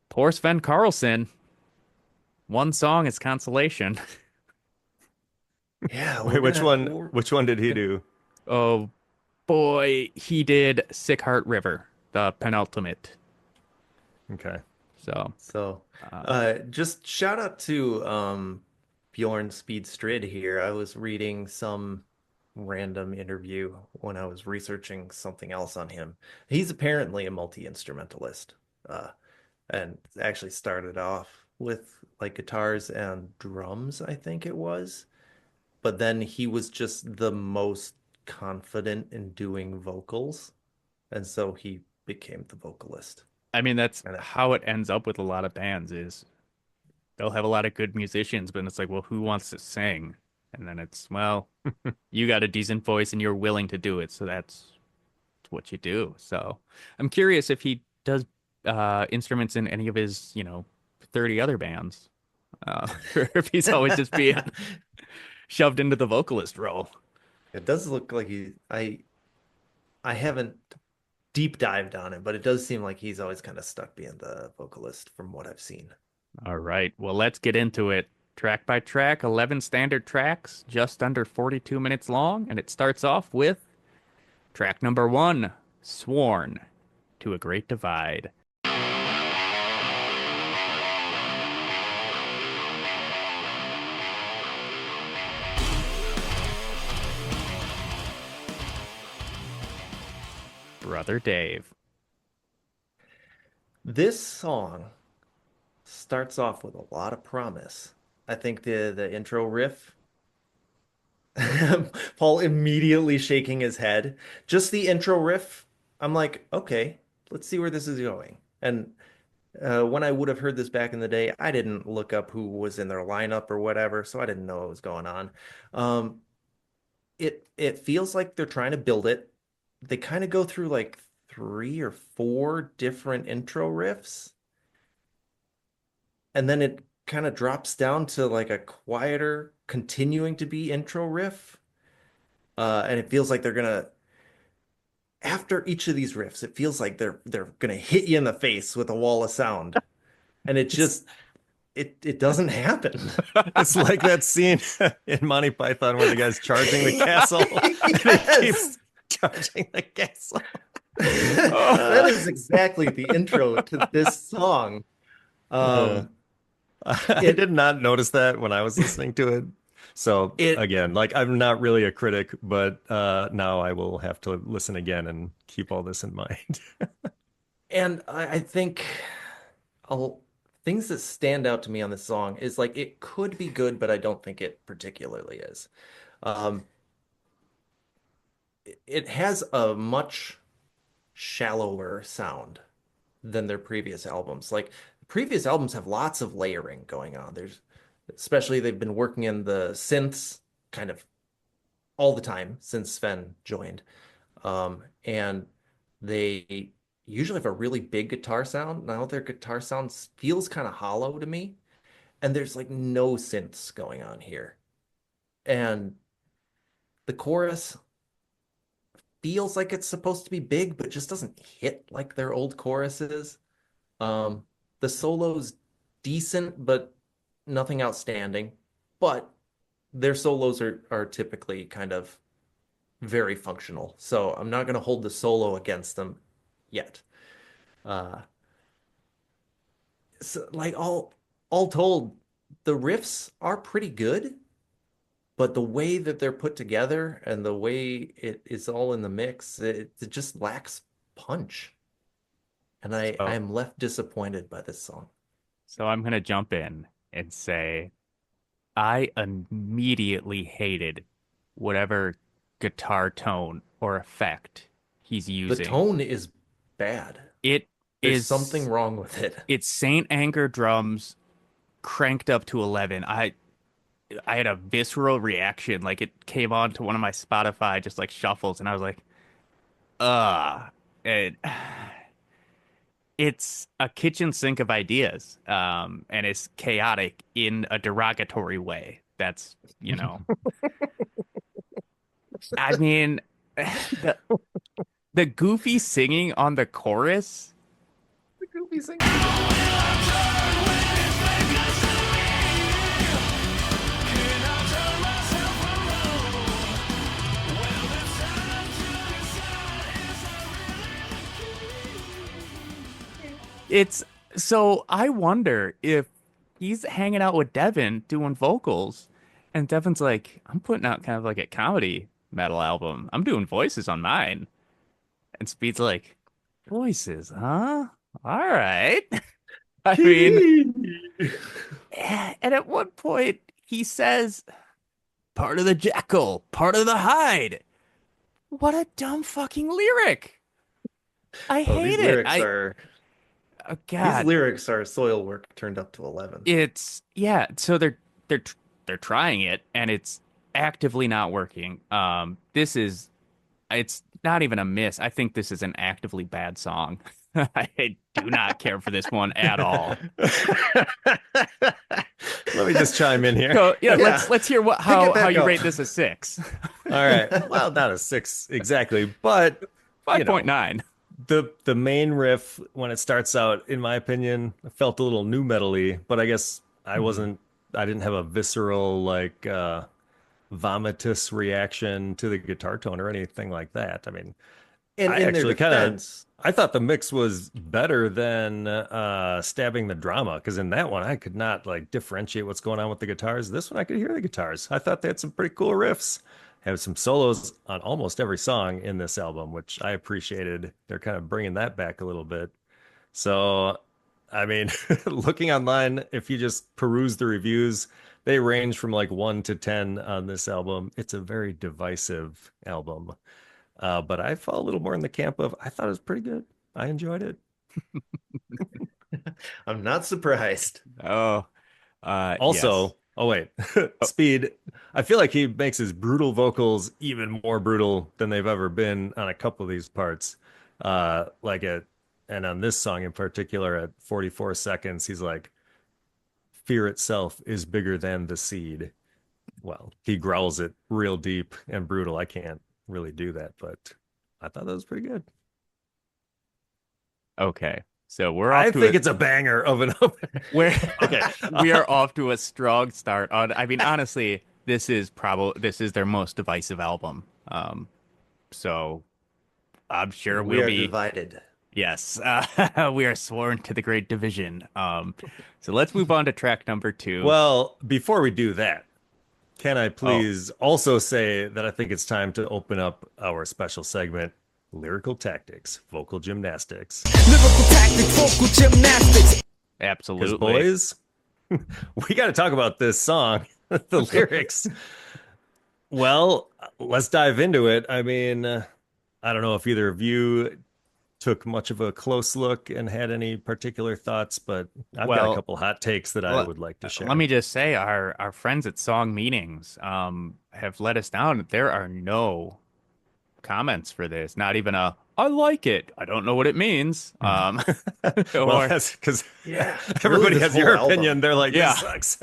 S1: poor Sven Karlsson, one song is consolation.
S3: Yeah,
S2: Wait,
S3: we're gonna
S2: which one did he
S3: gonna
S2: do?
S1: Oh, boy, he did Sick Heart River, the penultimate.
S2: Okay.
S1: So,
S3: So,
S1: uh,
S3: just shout out to Bjorn Speed Strid here. I was reading some random interview when I was researching something else on him. He's apparently a multi-instrumentalist, uh, and actually started off with like guitars and drums, I think it was. But then he was just the most confident in doing vocals, and so he became the vocalist.
S1: I mean, that's
S3: And
S1: how it ends up with a lot of bands is they'll have a lot of good musicians, but it's like, well, who wants to sing? And then it's, well, you got a decent voice and you're willing to do it, so that's what you do. So I'm curious if he does instruments in any of his, 30 other bands. Or if he's always just being shoved into the vocalist role.
S3: it does look like I haven't deep dived on it, but it does seem like he's always kind of stuck being the vocalist from what I've seen.
S1: All right, well, let's get into it. Track by track, 11 standard tracks, just under 42 minutes long, and it starts off with track number one, Sworn to a Great Divide. Brother Dave.
S3: This song starts off with a lot of promise. I think the intro riff, Paul immediately shaking his head. Just the intro riff, I'm like, okay, let's see where this is going. And when I would have heard this back in the day, I didn't look up who was in their lineup or whatever, so I didn't know what was going on. Um, it feels like they're trying to build it. They kind of go through like three or four different intro riffs, and then it kind of drops down to like a quieter, continuing to be intro riff. And it feels like they're gonna after each of these riffs, it feels like they're gonna hit you in the face with a wall of sound. And it
S2: It's
S3: just it doesn't happen.
S2: it's like that scene in Monty Python where the guy's charging the castle and he
S3: Yes.
S2: keeps charging the castle.
S3: That is exactly the intro to this song.
S2: Uh,
S3: Um,
S2: I
S3: it
S2: did not notice that when I was listening to it. So
S3: it
S2: again, like I'm not really a critic, but now I will have to listen again and keep all this in mind.
S3: and I think I'll, things that stand out to me on this song is like it could be good, but I don't think it particularly is. Um, it has a much shallower sound than their previous albums. Like previous albums have lots of layering going on. There's especially they've been working in the synths kind of all the time since Sven joined. And they usually have a really big guitar sound. Now their guitar sound feels kind of hollow to me. And there's like no synths going on here. And the chorus feels like it's supposed to be big, but just doesn't hit like their old choruses. Um, the solo's decent, but nothing outstanding. But their solos are typically kind of very functional. So I'm not going to hold the solo against them yet. Uh, so like all told, the riffs are pretty good, but the way that they're put together and the way it is all in the mix, it just lacks punch. And I
S1: Oh,
S3: am left disappointed by this song.
S1: so I'm gonna jump in and say I immediately hated whatever guitar tone or effect he's
S3: The
S1: using.
S3: tone is bad.
S1: It
S3: There's something
S1: is
S3: wrong with it.
S1: it's Saint Anger drums cranked up to 11. I had a visceral reaction. Like it came on to one of my Spotify just like shuffles, and I was like, it, it's a kitchen sink of ideas, and it's chaotic in a derogatory way. That's, I mean, the the goofy singing on the chorus.
S3: The goofy sing.
S1: It's so I wonder if he's hanging out with Devin doing vocals, and Devin's like, I'm putting out kind of like a comedy metal album. I'm doing voices on mine. And Speed's like, voices, huh? All right. I mean, and at one point he says, part of the Jekyll, part of the Hyde. What a dumb fucking lyric. I
S3: Oh,
S1: hate it. Oh
S3: these
S1: God.
S3: lyrics are soil work turned up to 11.
S1: It's yeah, so they're they're trying it and it's actively not working. This is it's not even a miss. I think this is an actively bad song. I do not care for this one at all.
S2: Let me just chime in here.
S1: So yeah,
S3: Yeah.
S1: let's hear what
S3: Pick it
S1: how
S3: back
S1: you
S3: up.
S1: rate this a six.
S2: All right. Well, not a six exactly, but you know,
S1: 5.9.
S2: the main riff when it starts out, in my opinion, felt a little new metal-y, but I guess I didn't have a visceral like vomitous reaction to the guitar tone or anything like that. I mean,
S3: And
S2: I
S3: in their
S2: actually kind of
S3: defense,
S2: I thought the mix was better than stabbing the drama because in that one I could not like differentiate what's going on with the guitars. This one I could hear the guitars. I thought they had some pretty cool riffs. Have some solos on almost every song in this album, which I appreciated. They're kind of bringing that back a little bit. So, I mean, looking online, if you just peruse the reviews, they range from like 1 to 10 on this album. It's a very divisive album. But I fall a little more in the camp of I thought it was pretty good. I enjoyed it.
S3: I'm not surprised.
S1: Oh, yes.
S2: Also, oh wait,
S1: Oh,
S2: Speed. I feel like he makes his brutal vocals even more brutal than they've ever been on a couple of these parts. Like at and on this song in particular at 44 seconds, he's like, "Fear itself is bigger than the seed." Well, he growls it real deep and brutal. I can't really do that, but I thought that was pretty good.
S1: okay. So we're off
S2: I
S1: to
S2: think
S1: a
S2: it's a banger of an opener.
S1: we're
S2: Okay.
S1: we are off to a strong start on I mean honestly, this is their most divisive album. So I'm sure
S3: And we
S1: we'll
S3: are
S1: be
S3: divided.
S1: yes, we are sworn to the Great Division. So let's move on to track number two.
S2: Well, before we do that, can I
S1: Oh,
S2: please also say that I think it's time to open up our special segment, Lyrical Tactics, Vocal Gymnastics.
S4: Lyrical tactics, vocal gymnastics.
S2: Because,
S1: absolutely.
S2: boys, we got to talk about this song, the lyrics. Well, let's dive into it. I mean, I don't know if either of you took much of a close look and had any particular thoughts, but I've got a
S1: Well,
S2: couple hot takes that I
S1: let,
S2: would like to
S1: let
S2: share.
S1: me just say our friends at Song Meanings have let us down. There are no comments for this. Not even a I like it. I don't know what it means.
S2: Well,
S1: Or
S2: that's because
S3: Yeah, really,
S2: everybody
S3: this
S2: has
S3: whole
S2: your
S3: album.
S2: opinion. They're like, this
S1: yeah.
S2: sucks.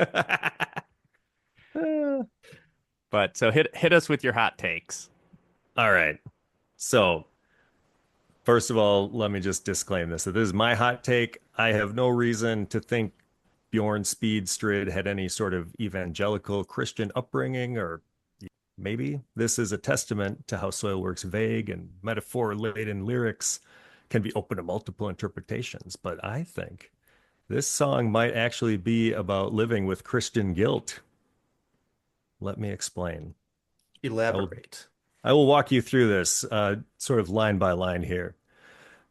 S1: But so hit us with your hot takes.
S2: All right. So, first of all, let me just disclaim this. So this is my hot take. I have no reason to think Bjorn Speedstrid had any sort of evangelical Christian upbringing, or maybe this is a testament to how Soilwork's vague and metaphor-laden lyrics can be open to multiple interpretations. But I think this song might actually be about living with Christian guilt. Let me explain. I will,
S3: Elaborate.
S2: I will walk you through this sort of line by line here.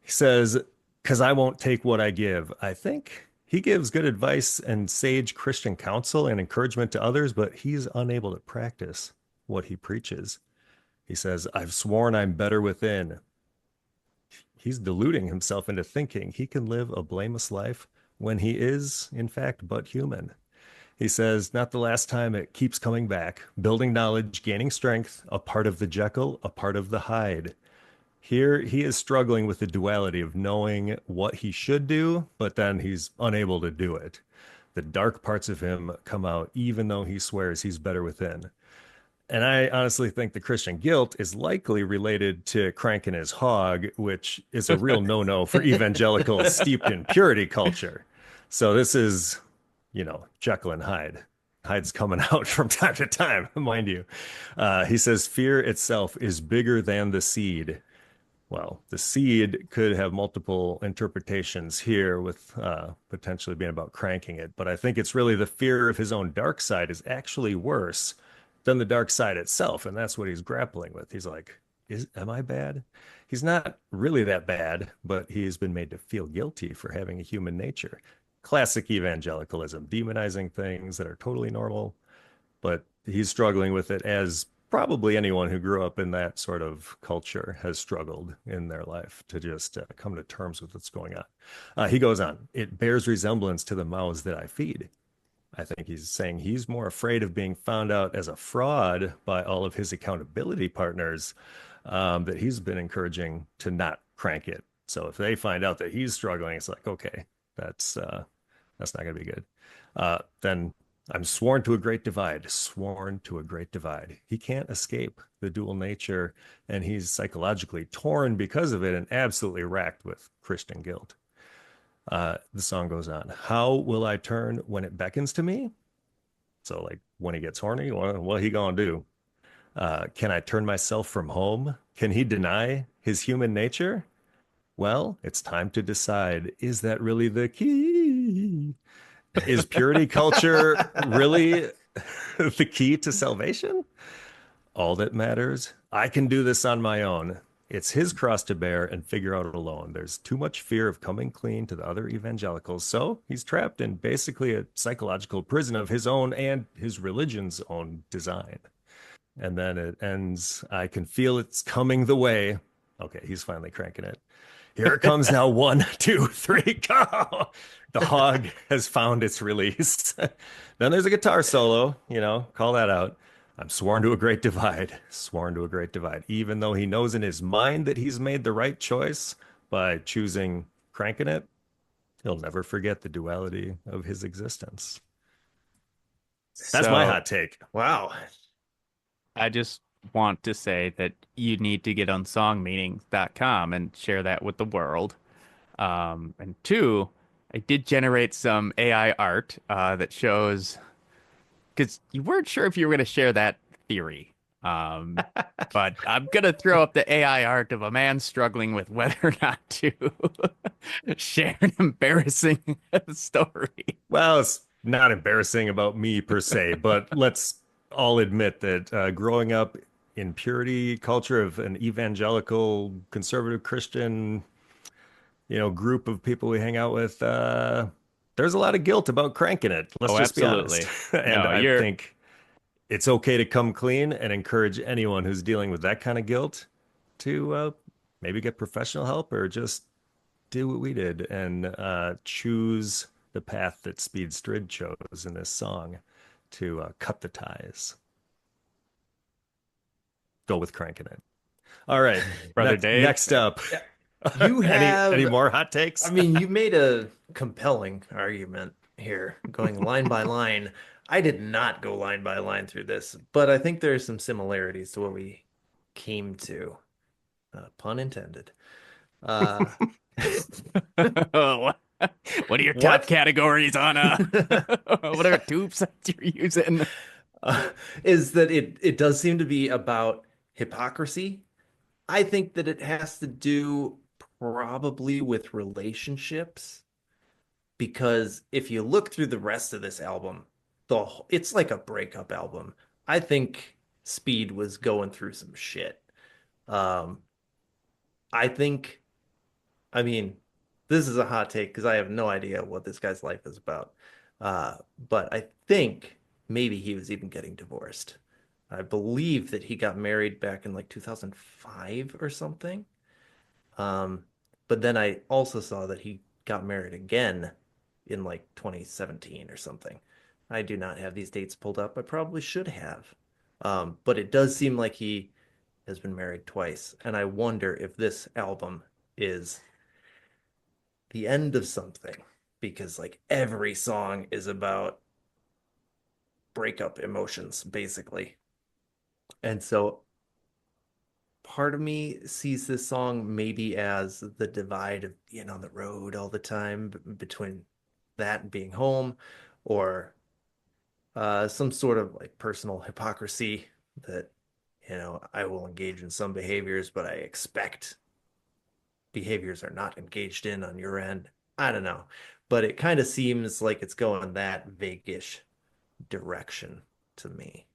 S2: He says, because I won't take what I give. I think he gives good advice and sage Christian counsel and encouragement to others, but he's unable to practice what he preaches. He says, I've sworn I'm better within. He's deluding himself into thinking he can live a blameless life when he is, in fact, but human. He says, not the last time, it keeps coming back, building knowledge, gaining strength, a part of the Jekyll, a part of the Hyde. Here, he is struggling with the duality of knowing what he should do, but then he's unable to do it. The dark parts of him come out even though he swears he's better within. And I honestly think the Christian guilt is likely related to cranking his hog, which is a real no-no for evangelicals steeped in purity culture. So this is, Jekyll and Hyde. Hyde's coming out from time to time, mind you. He says, fear itself is bigger than the seed. Well, the seed could have multiple interpretations here, with potentially being about cranking it. But I think it's really the fear of his own dark side is actually worse than the dark side itself. And that's what he's grappling with. He's like, am I bad? He's not really that bad, but he's been made to feel guilty for having a human nature. Classic evangelicalism, demonizing things that are totally normal, but he's struggling with it, as probably anyone who grew up in that sort of culture has struggled in their life to just come to terms with what's going on. He goes on, it bears resemblance to the mouths that I feed. I think he's saying he's more afraid of being found out as a fraud by all of his accountability partners, that he's been encouraging to not crank it. So if they find out that he's struggling, it's like, okay, that's not going to be good. Then I'm sworn to a great divide, sworn to a great divide. He can't escape the dual nature, and he's psychologically torn because of it and absolutely racked with Christian guilt. The song goes on. How will I turn when it beckons to me? So, like, when he gets horny, what he gonna do? Can I turn myself from home? Can he deny his human nature? Well, it's time to decide. Is that really the key? Is purity culture really the key to salvation? All that matters, I can do this on my own. It's his cross to bear and figure out alone. There's too much fear of coming clean to the other evangelicals. So he's trapped in basically a psychological prison of his own and his religion's own design. And then it ends, I can feel it's coming the way. Okay, he's finally cranking it. Here it comes now. One, two, three, go. The hog has found its release. Then there's a guitar solo, call that out. I'm sworn to a great divide, sworn to a great divide, even though he knows in his mind that he's made the right choice by choosing cranking it. He'll never forget the duality of his existence. That's my
S1: So
S2: hot take.
S3: Wow.
S1: I just want to say that you need to get on songmeanings.com and share that with the world. And two, I did generate some AI art that shows, because you weren't sure if you were going to share that theory. Um, but I'm going to throw up the AI art of a man struggling with whether or not to share an embarrassing story.
S2: Well, it's not embarrassing about me per se, but let's all admit that growing up in purity culture of an evangelical, conservative Christian, group of people we hang out with, there's a lot of guilt about cranking it. Let's
S1: Oh,
S2: just be honest.
S1: absolutely.
S2: And
S1: No,
S2: I
S1: you're
S2: think it's okay to come clean and encourage anyone who's dealing with that kind of guilt to maybe get professional help or just do what we did and choose the path that Speed Strid chose in this song to cut the ties. Go with cranking it. All right.
S1: Brother Dave.
S2: Next up.
S3: You
S2: Any
S3: have,
S2: more hot takes?
S3: I mean, you made a compelling argument here, going line by line. I did not go line by line through this, but I think there's some similarities to what we came to. Pun intended. Uh,
S1: What are your top
S3: what?
S1: categories on whatever tube sites you're using?
S3: Is that it does seem to be about hypocrisy. I think that it has to do probably with relationships, because if you look through the rest of this album, it's like a breakup album. I think Speed was going through some shit. Um, I think, I mean, this is a hot take because I have no idea what this guy's life is about. But I think maybe he was even getting divorced. I believe that he got married back in like 2005 or something. Um, but then I also saw that he got married again in like 2017 or something. I do not have these dates pulled up. I probably should have. But it does seem like he has been married twice. And I wonder if this album is the end of something, because like every song is about breakup emotions, basically. And so part of me sees this song maybe as the divide of being on the road all the time between that and being home, or some sort of like personal hypocrisy that, I will engage in some behaviors, but I expect behaviors are not engaged in on your end. I don't know. But it kind of seems like it's going that vague-ish direction to me.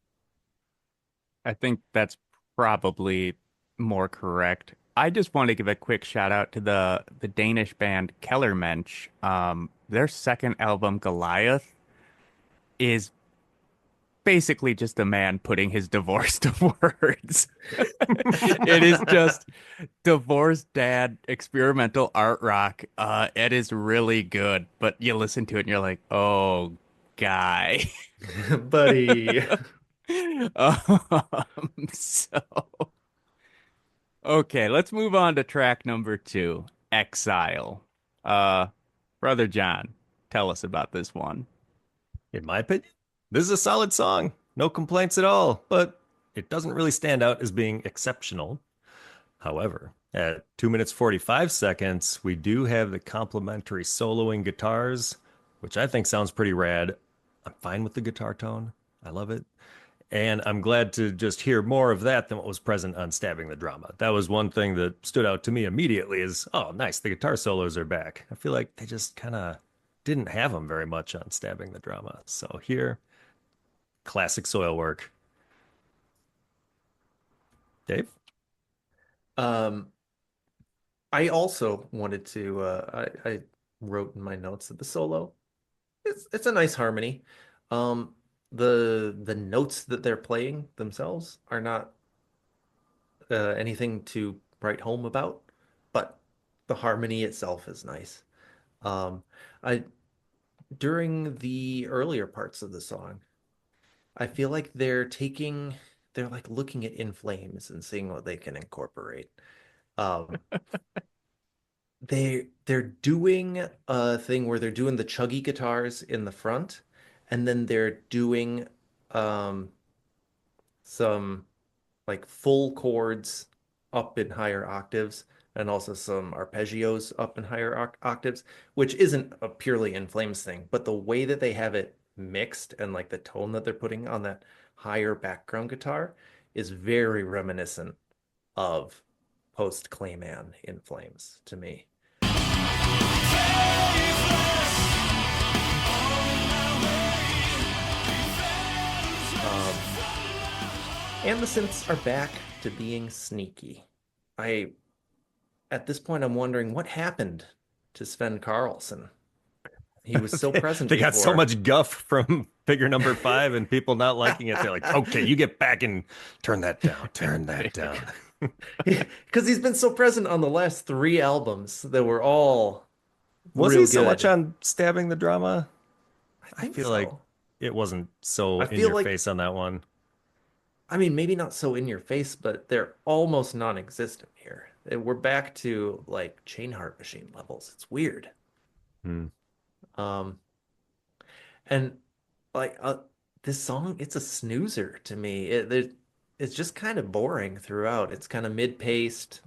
S1: I think that's probably more correct. I just want to give a quick shout out to the Danish band Kellermensch. Their second album, Goliath, is basically just a man putting his divorce to words. It is just divorced dad experimental art rock. It is really good, but you listen to it and you're like, oh, guy.
S3: Buddy.
S1: So okay, let's move on to track number two, Exile. Uh, Brother John, tell us about this one.
S2: In my opinion, this is a solid song. No complaints at all, but it doesn't really stand out as being exceptional. However, at 2 minutes 45 seconds, we do have the complementary soloing guitars, which I think sounds pretty rad. I'm fine with the guitar tone. I love it. And I'm glad to just hear more of that than what was present on Stabbing the Drama. That was one thing that stood out to me immediately is, oh, nice, the guitar solos are back. I feel like they just kind of didn't have them very much on Stabbing the Drama. So here, classic Soilwork. Dave?
S3: Um, I also wanted to I wrote in my notes that the solo it's a nice harmony. The notes that they're playing themselves are not anything to write home about, but the harmony itself is nice. Um, I during the earlier parts of the song, I feel like they're like looking at In Flames and seeing what they can incorporate. Um, they're doing a thing where they're doing the chuggy guitars in the front, and then they're doing um some like full chords up in higher octaves and also some arpeggios up in higher octaves, which isn't a purely In Flames thing, but the way that they have it mixed and like the tone that they're putting on that higher background guitar is very reminiscent of post Clayman In Flames to me. Um, and the synths are back to being sneaky. I At this point I'm wondering what happened to Sven Karlsson. He was so present
S2: They got so
S3: before.
S2: much guff from figure number 5 and people not liking it. They're like, okay, you get back and turn that down, turn that down.
S3: Because he's been so present on the last three albums that were all
S2: Was
S3: real
S2: he so
S3: good.
S2: much on Stabbing the Drama?
S3: I
S2: I
S3: think
S2: feel
S3: so.
S2: like it wasn't so
S3: I
S2: in
S3: feel
S2: your
S3: like,
S2: face on that one.
S3: I mean, maybe not so in your face, but they're almost non-existent here. We're back to like Chain Heart Machine levels. It's weird.
S2: Hmm.
S3: Um, and like this song, it's a snoozer to me. It's just kind of boring throughout. It's kind of mid-paced.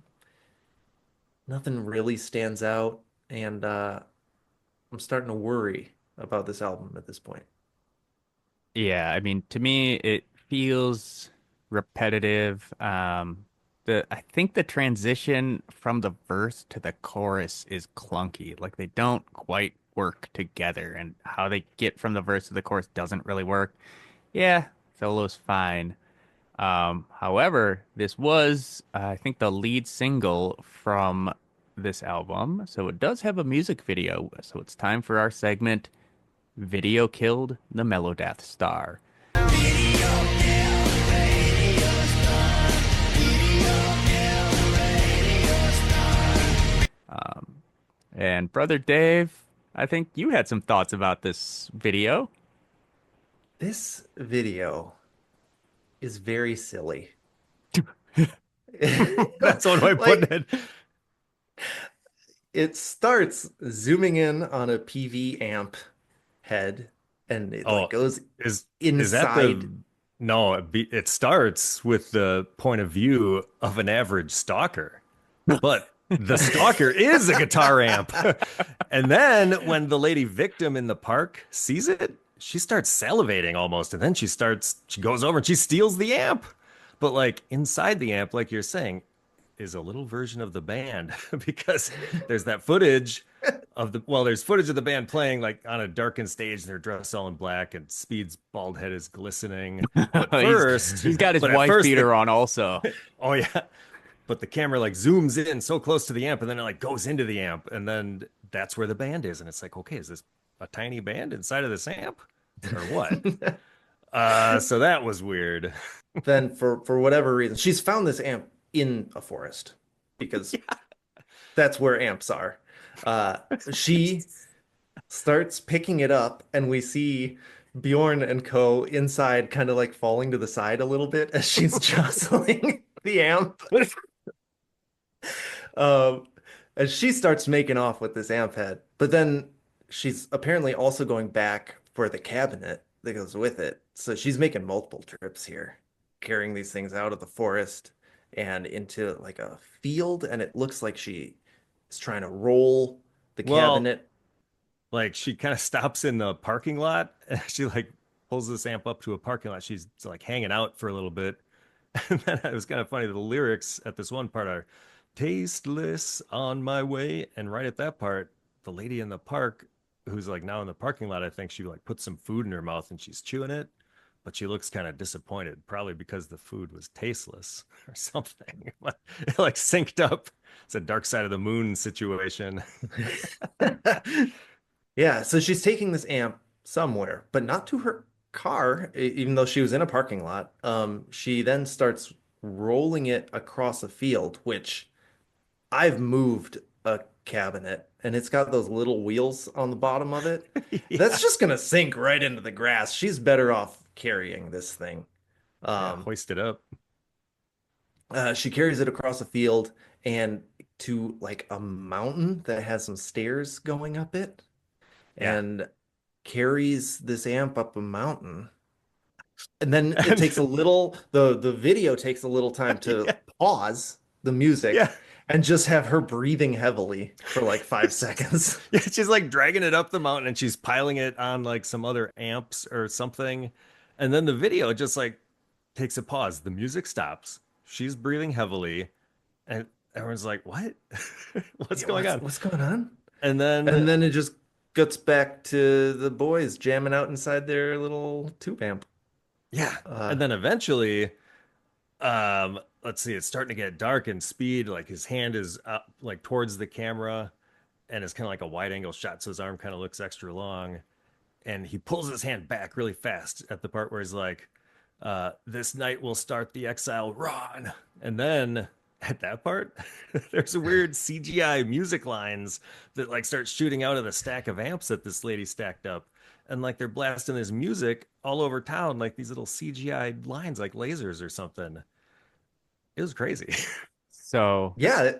S3: Nothing really stands out, and I'm starting to worry about this album at this point.
S1: Yeah, I mean, to me, it feels repetitive. I think the transition from the verse to the chorus is clunky. Like they don't quite work together, and how they get from the verse to the chorus doesn't really work. Yeah, solo's fine. However, this was, I think, the lead single from this album, so it does have a music video. So it's time for our segment, Video Killed the Melodeath Star. And Brother Dave, I think you had some thoughts about this video.
S3: This video is very silly.
S2: That's one way of putting
S3: Like
S2: it.
S3: it starts zooming in on a PV amp head and it
S2: Oh,
S3: like goes
S2: is that
S3: inside.
S2: the no, it starts with the point of view of an average stalker. But the stalker is a guitar amp. And then when the lady victim in the park sees it, she starts salivating almost. And then she goes over and she steals the amp. But like inside the amp, like you're saying, is a little version of the band because there's that footage of there's footage of the band playing like on a darkened stage. They're dressed all in black, and Speed's bald head is glistening. But
S1: He's
S2: first,
S1: he's got his
S2: but at
S1: wife
S2: first,
S1: beater on also.
S2: oh yeah, but the camera like zooms in so close to the amp, and then it like goes into the amp, and then that's where the band is, and it's like, okay, is this a tiny band inside of this amp, or what? So that was weird.
S3: Then for whatever reason, she's found this amp in a forest because that's where amps are. Uh, she starts picking it up, and we see Bjorn and Co. inside, kind of like falling to the side a little bit as she's jostling the amp. Um, as she starts making off with this amp head, but then she's apparently also going back for the cabinet that goes with it. So she's making multiple trips here, carrying these things out of the forest and into like a field, and it looks like she is trying to roll the
S2: Well,
S3: cabinet.
S2: like she kind of stops in the parking lot and she like pulls this amp up to a parking lot. She's like hanging out for a little bit. And then it was kind of funny. The lyrics at this one part are tasteless on my way. And right at that part, the lady in the park, who's like now in the parking lot, I think she like put some food in her mouth and she's chewing it, but she looks kind of disappointed, probably because the food was tasteless or something. It like synced up. It's a dark side of the moon situation.
S3: Yeah, so she's taking this amp somewhere, but not to her car, even though she was in a parking lot. She then starts rolling it across a field, which I've moved a cabinet and it's got those little wheels on the bottom of it.
S2: Yeah.
S3: That's just gonna sink right into the grass. She's better off carrying this thing.
S2: Yeah.
S3: Um,
S2: Hoist it up.
S3: she carries it across a field and to like a mountain that has some stairs going up it,
S2: Yeah.
S3: and carries this amp up a mountain. And then it
S2: And
S3: takes a little, the video takes a little time to
S2: yeah.
S3: pause the music
S2: Yeah.
S3: and just have her breathing heavily for like 5 seconds.
S2: Yeah, she's like dragging it up the mountain and she's piling it on like some other amps or something. And then the video just like takes a pause. The music stops. She's breathing heavily and everyone's like, "What? What's
S3: Yeah,
S2: going on?"
S3: what's going on?
S2: And
S3: And
S2: then
S3: then it just gets back to the boys jamming out inside their little tube amp.
S2: yeah,
S3: Uh,
S2: and then eventually let's see, it's starting to get dark and Speed like his hand is up like towards the camera and it's kind of like a wide angle shot so his arm kind of looks extra long and he pulls his hand back really fast at the part where he's like, this night will start the exile run. And then at that part, there's a weird CGI music lines that like start shooting out of the stack of amps that this lady stacked up. And like they're blasting this music all over town, like these little CGI lines, like lasers or something. It was crazy.
S1: So
S3: yeah,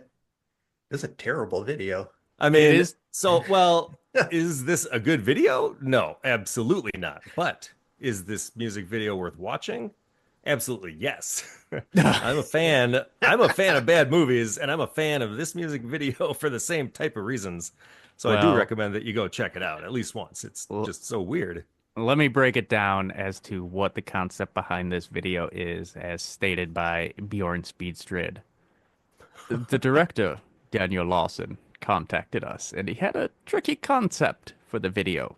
S3: it's a terrible video.
S2: I
S1: it
S2: mean,
S1: is.
S2: so, well, is this a good video? No, absolutely not. But is this music video worth watching? Absolutely, yes. I'm a fan. I'm a fan of bad movies, and I'm a fan of this music video for the same type of reasons. So I do
S1: Well,
S2: recommend that you go check it out at least once. It's
S1: l-
S2: just so weird.
S1: let me break it down as to what the concept behind this video is, as stated by Bjorn Speedstrid. The director, Daniel Lawson, contacted us, and he had a tricky concept for the video.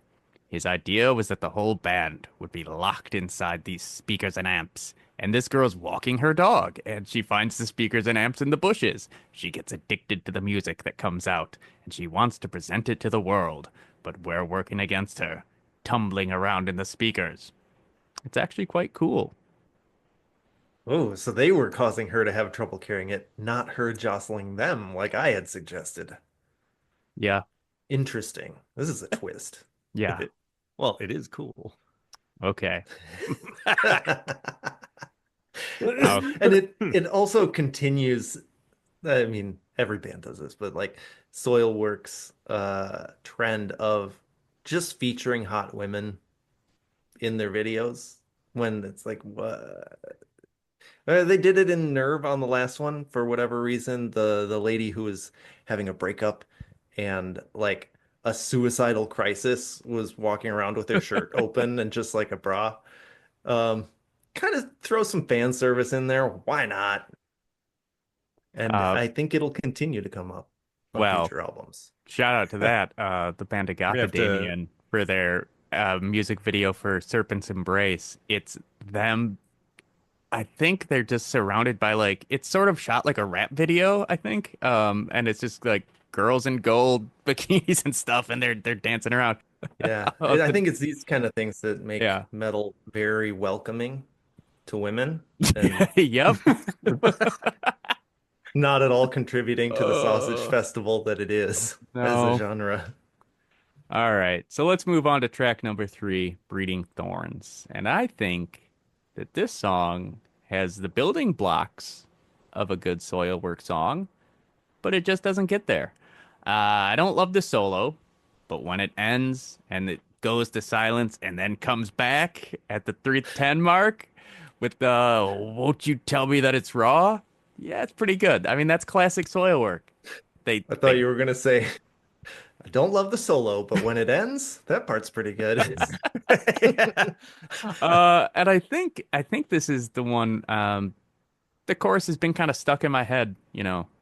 S1: His idea was that the whole band would be locked inside these speakers and amps, and this girl's walking her dog, and she finds the speakers and amps in the bushes. She gets addicted to the music that comes out, and she wants to present it to the world, but we're working against her, tumbling around in the speakers. It's actually quite cool.
S3: Oh, so they were causing her to have trouble carrying it, not her jostling them like I had suggested.
S1: Yeah,
S3: Interesting. This is a twist.
S1: yeah,
S2: Well, it is cool.
S1: okay. Oh,
S3: And it also continues. I mean, every band does this, but like Soilwork's trend of just featuring hot women in their videos when it's like what they did it in Nerve on the last one for whatever reason. The lady who was having a breakup and like a suicidal crisis was walking around with her shirt open and just like a bra. Um, kind of throw some fan service in there. Why not? And
S1: Uh,
S3: I think it'll continue to come up on
S1: well,
S3: future albums.
S1: shout out to that, the band
S2: We're gonna have to.
S1: Agothadamian for their music video for Serpent's Embrace. It's them. I think they're just surrounded by like it's sort of shot like a rap video, I think. And it's just like girls in gold bikinis and stuff, and they're dancing around.
S3: Yeah,
S1: Oh,
S3: I think it's these kind of things that make
S1: yeah.
S3: metal very welcoming to women and
S1: Yep.
S3: not at all contributing to the sausage
S1: Uh,
S3: festival that it is as a
S1: no.
S3: genre.
S1: All right. So let's move on to track number three, Breeding Thorns. And I think that this song has the building blocks of a good Soilwork song, but it just doesn't get there. I don't love the solo, but when it ends and it goes to silence and then comes back at the 3:10 mark with the "Won't you tell me that it's raw?" Yeah, it's pretty good. I mean, that's classic Soilwork. They
S3: I thought
S1: they
S3: you were gonna say, I don't love the solo, but when it ends, that part's pretty good.
S2: Yeah.
S1: and I think this is the one the chorus has been kind of stuck in my head,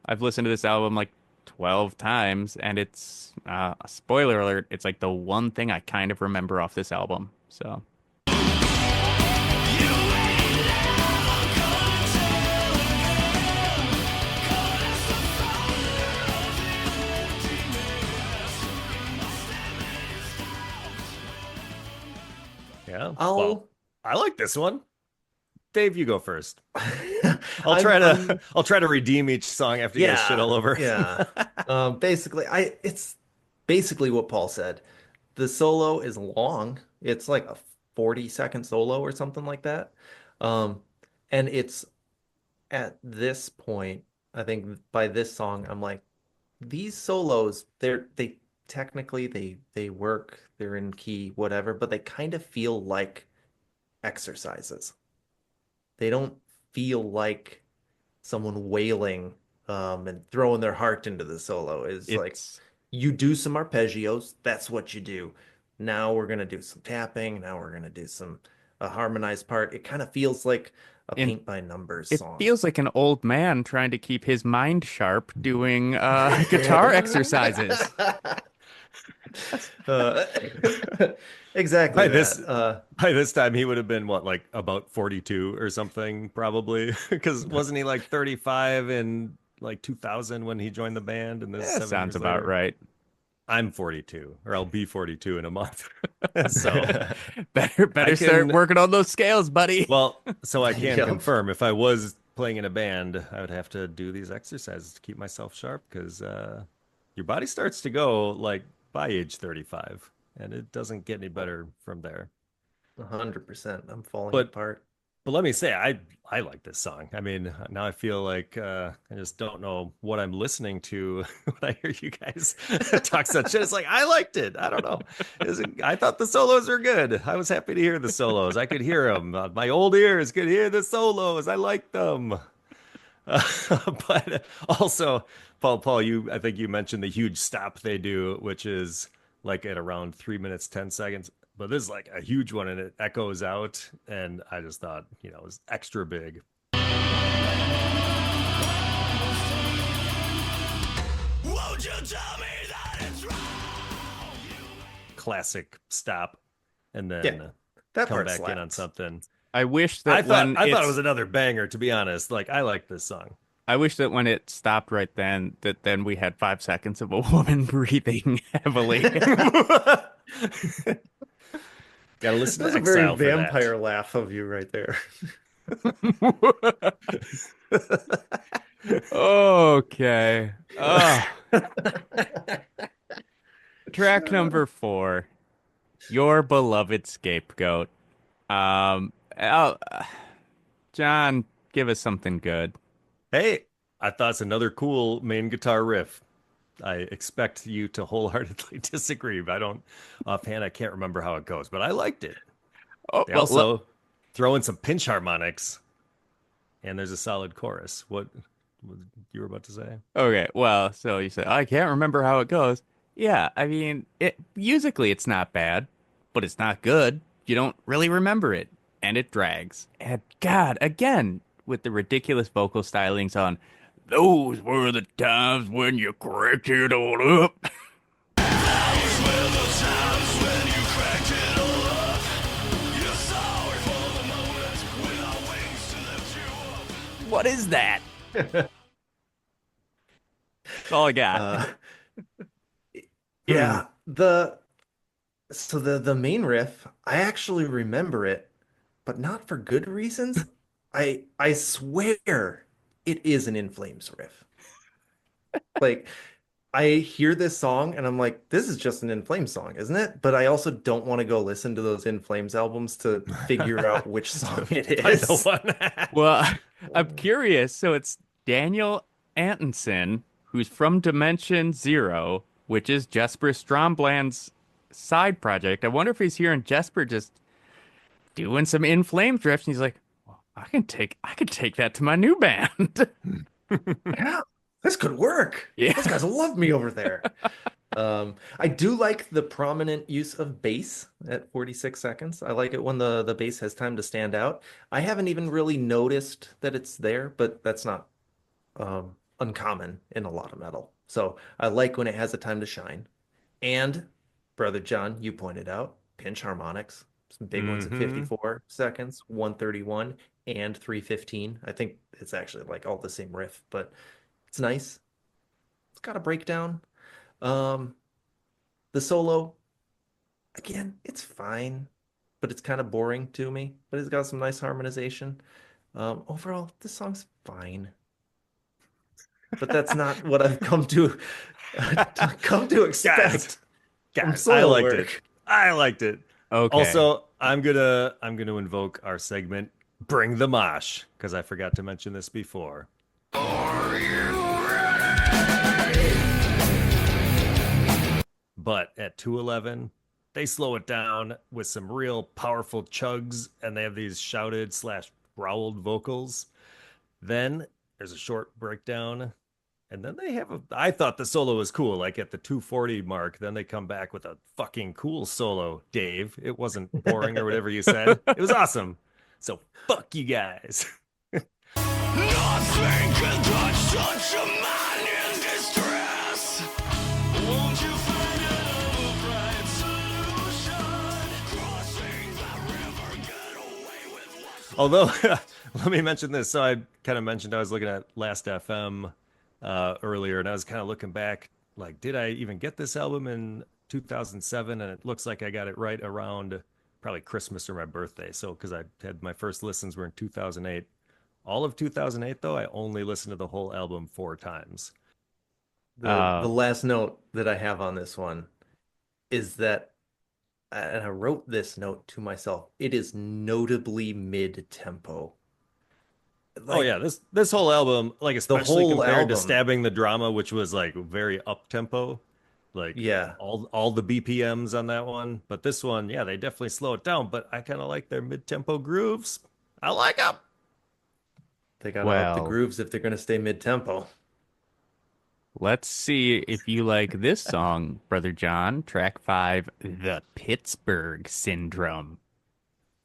S1: I've listened to this album like 12 times and it's a spoiler alert, it's like the one thing I kind of remember off this album. So
S2: Yeah.
S3: I'll
S2: Well, I like this one. Dave, you go first. I'll
S3: I'm-
S2: try to
S3: I'm-
S2: I'll try to redeem each song after you guys shit all over.
S3: Yeah. Basically, it's basically what Paul said. The solo is long. It's like a 40-second solo or something like that. Um, and it's at this point, I think by this song, I'm like, these solos, they technically they work, they're in key, whatever, but they kind of feel like exercises. They don't feel like someone wailing and throwing their heart into the solo. Is like
S1: it's
S3: you do some arpeggios, that's what you do. Now we're gonna do some tapping, now we're gonna do some a harmonized part. It kind of feels like a
S1: in
S3: paint by numbers
S1: it
S3: song.
S1: feels like an old man trying to keep his mind sharp doing guitar exercises.
S3: Uh, exactly
S2: By
S3: that.
S2: this by this time he would have been what, like about 42 or something, probably. Because wasn't he like 35 in like 2000 when he joined the band, and this
S1: Yeah,
S2: 7 years
S1: sounds about
S2: later?
S1: right.
S2: I'm 42, or I'll be 42 in a month. So
S1: Better start
S2: can-
S1: working on those scales, buddy.
S2: well, so I can
S3: Yep.
S2: confirm if I was playing in a band, I would have to do these exercises to keep myself sharp, because your body starts to go like by age 35, and it doesn't get any better from there.
S3: 100%. I'm falling
S2: But
S3: apart.
S2: But let me say, I like this song. I mean, now I feel like I just don't know what I'm listening to when I hear you guys talk such shit. It's like, I liked it. I don't know. I thought the solos were good. I was happy to hear the solos. I could hear them. My old ears could hear the solos. I liked them. But also, Paul, I think you mentioned the huge stop they do, which is like at around 3 minutes, 10 seconds. But this is like a huge one, and it echoes out. And I just thought, it was extra big.
S4: Won't you tell me that it's wrong?
S2: Classic stop, and then
S3: Yeah, that
S2: come
S3: part
S2: back in on
S3: slaps.
S2: something.
S1: I wish
S2: I
S1: that
S2: thought
S1: when
S2: I thought it
S1: it's-
S2: was another banger, to be honest. Like, I like this song.
S1: I wish that when it stopped right then, that then we had 5 seconds of a woman breathing heavily.
S2: Gotta listen
S3: That's
S2: to
S3: a very
S2: Exile for that.
S3: vampire laugh of you right there.
S1: Okay. Track number 4, Your Beloved Scapegoat. Oh, John, give us something good.
S2: Hey, I thought it's another cool main guitar riff. I expect you to wholeheartedly disagree, but I don't offhand. I can't remember how it goes, but I liked it.
S1: Oh,
S2: They
S1: well,
S2: also throw in some pinch harmonics, and there's a solid chorus. What you were about to say?
S1: okay, well, so you said I can't remember how it goes. Yeah, I mean, it musically it's not bad, but it's not good. You don't really remember it, and it drags. And God, again, with the ridiculous vocal stylings on Those were the times when you cracked it all up.
S4: Those were the times when you cracked it all up. You're sorry for the moment without wings to lift you up.
S1: What is that? That's all I got.
S3: Uh,
S1: Hmm.
S3: yeah, the main riff, I actually remember it, but not for good reasons. I swear it is an In Flames riff. Like I hear this song and I'm like, this is just an In Flames song, isn't it? But I also don't want to go listen to those In Flames albums to figure out which song it
S2: Find the
S3: is.
S2: one.
S1: Well, I'm curious. So it's Daniel Antonsen, who's from Dimension Zero, which is Jesper Strombland's side project. I wonder if he's hearing Jesper just doing some In Flames drifts, and he's like, well, I could take that to my new band.
S3: Yeah, this could work.
S1: Yeah.
S3: Those guys love me over there. I do like the prominent use of bass at 46 seconds. I like it when the bass has time to stand out. I haven't even really noticed that it's there, but that's not uncommon in a lot of metal. So I like when it has a time to shine. And Brother John, you pointed out pinch harmonics, some big ones at
S2: Hmm.
S3: 54 seconds, 131 and 315. I think it's actually like all the same riff, but it's nice. It's got a breakdown. Um, the solo, again, it's fine, but it's kind of boring to me. But it's got some nice harmonization. Overall, this song's fine, but that's not what I've come to
S2: Guys,
S3: expect from
S2: guys, I liked it.
S3: Soilwork.
S2: I liked it.
S1: Okay.
S2: Also, I'm gonna invoke our segment, Bring the Mosh, because I forgot to mention this before. But at 211, they slow it down with some real powerful chugs, and they have these shouted slash growled vocals. Then there's a short breakdown, and then they have a. I thought the solo was cool, like at the 240 mark. Then they come back with a fucking cool solo, Dave. It wasn't boring or whatever you said. It was awesome. So fuck you guys.
S4: Nothing can touch such a man in distress. Won't you find a bright solution? Crossing the river, get away with what's
S2: Although, let me mention this. So I kind of mentioned I was looking at Last FM earlier, and I was kind of looking back, like, did I even get this album in 2007? And it looks like I got it right around probably Christmas or my birthday. So, because I had my first listens were in 2008. All of 2008, though, I only listened to the whole album 4 times.
S3: The
S1: Uh,
S3: last note that I have on this one is that, and I wrote this note to myself, it is notably mid-tempo.
S2: Oh
S3: Like
S2: yeah, this whole album, like
S3: the
S2: especially
S3: whole
S2: compared to
S3: album.
S2: Stabbing the Drama, which was like very up tempo, like
S3: Yeah,
S2: all the BPMs on that one. But this one, yeah, they definitely slow it down. But I kind of like their mid tempo grooves. I like them.
S3: they gotta up the
S1: well,
S3: grooves if they're gonna stay mid-tempo.
S1: let's see if you like this song, Brother John. Track five, The Pittsburgh Syndrome.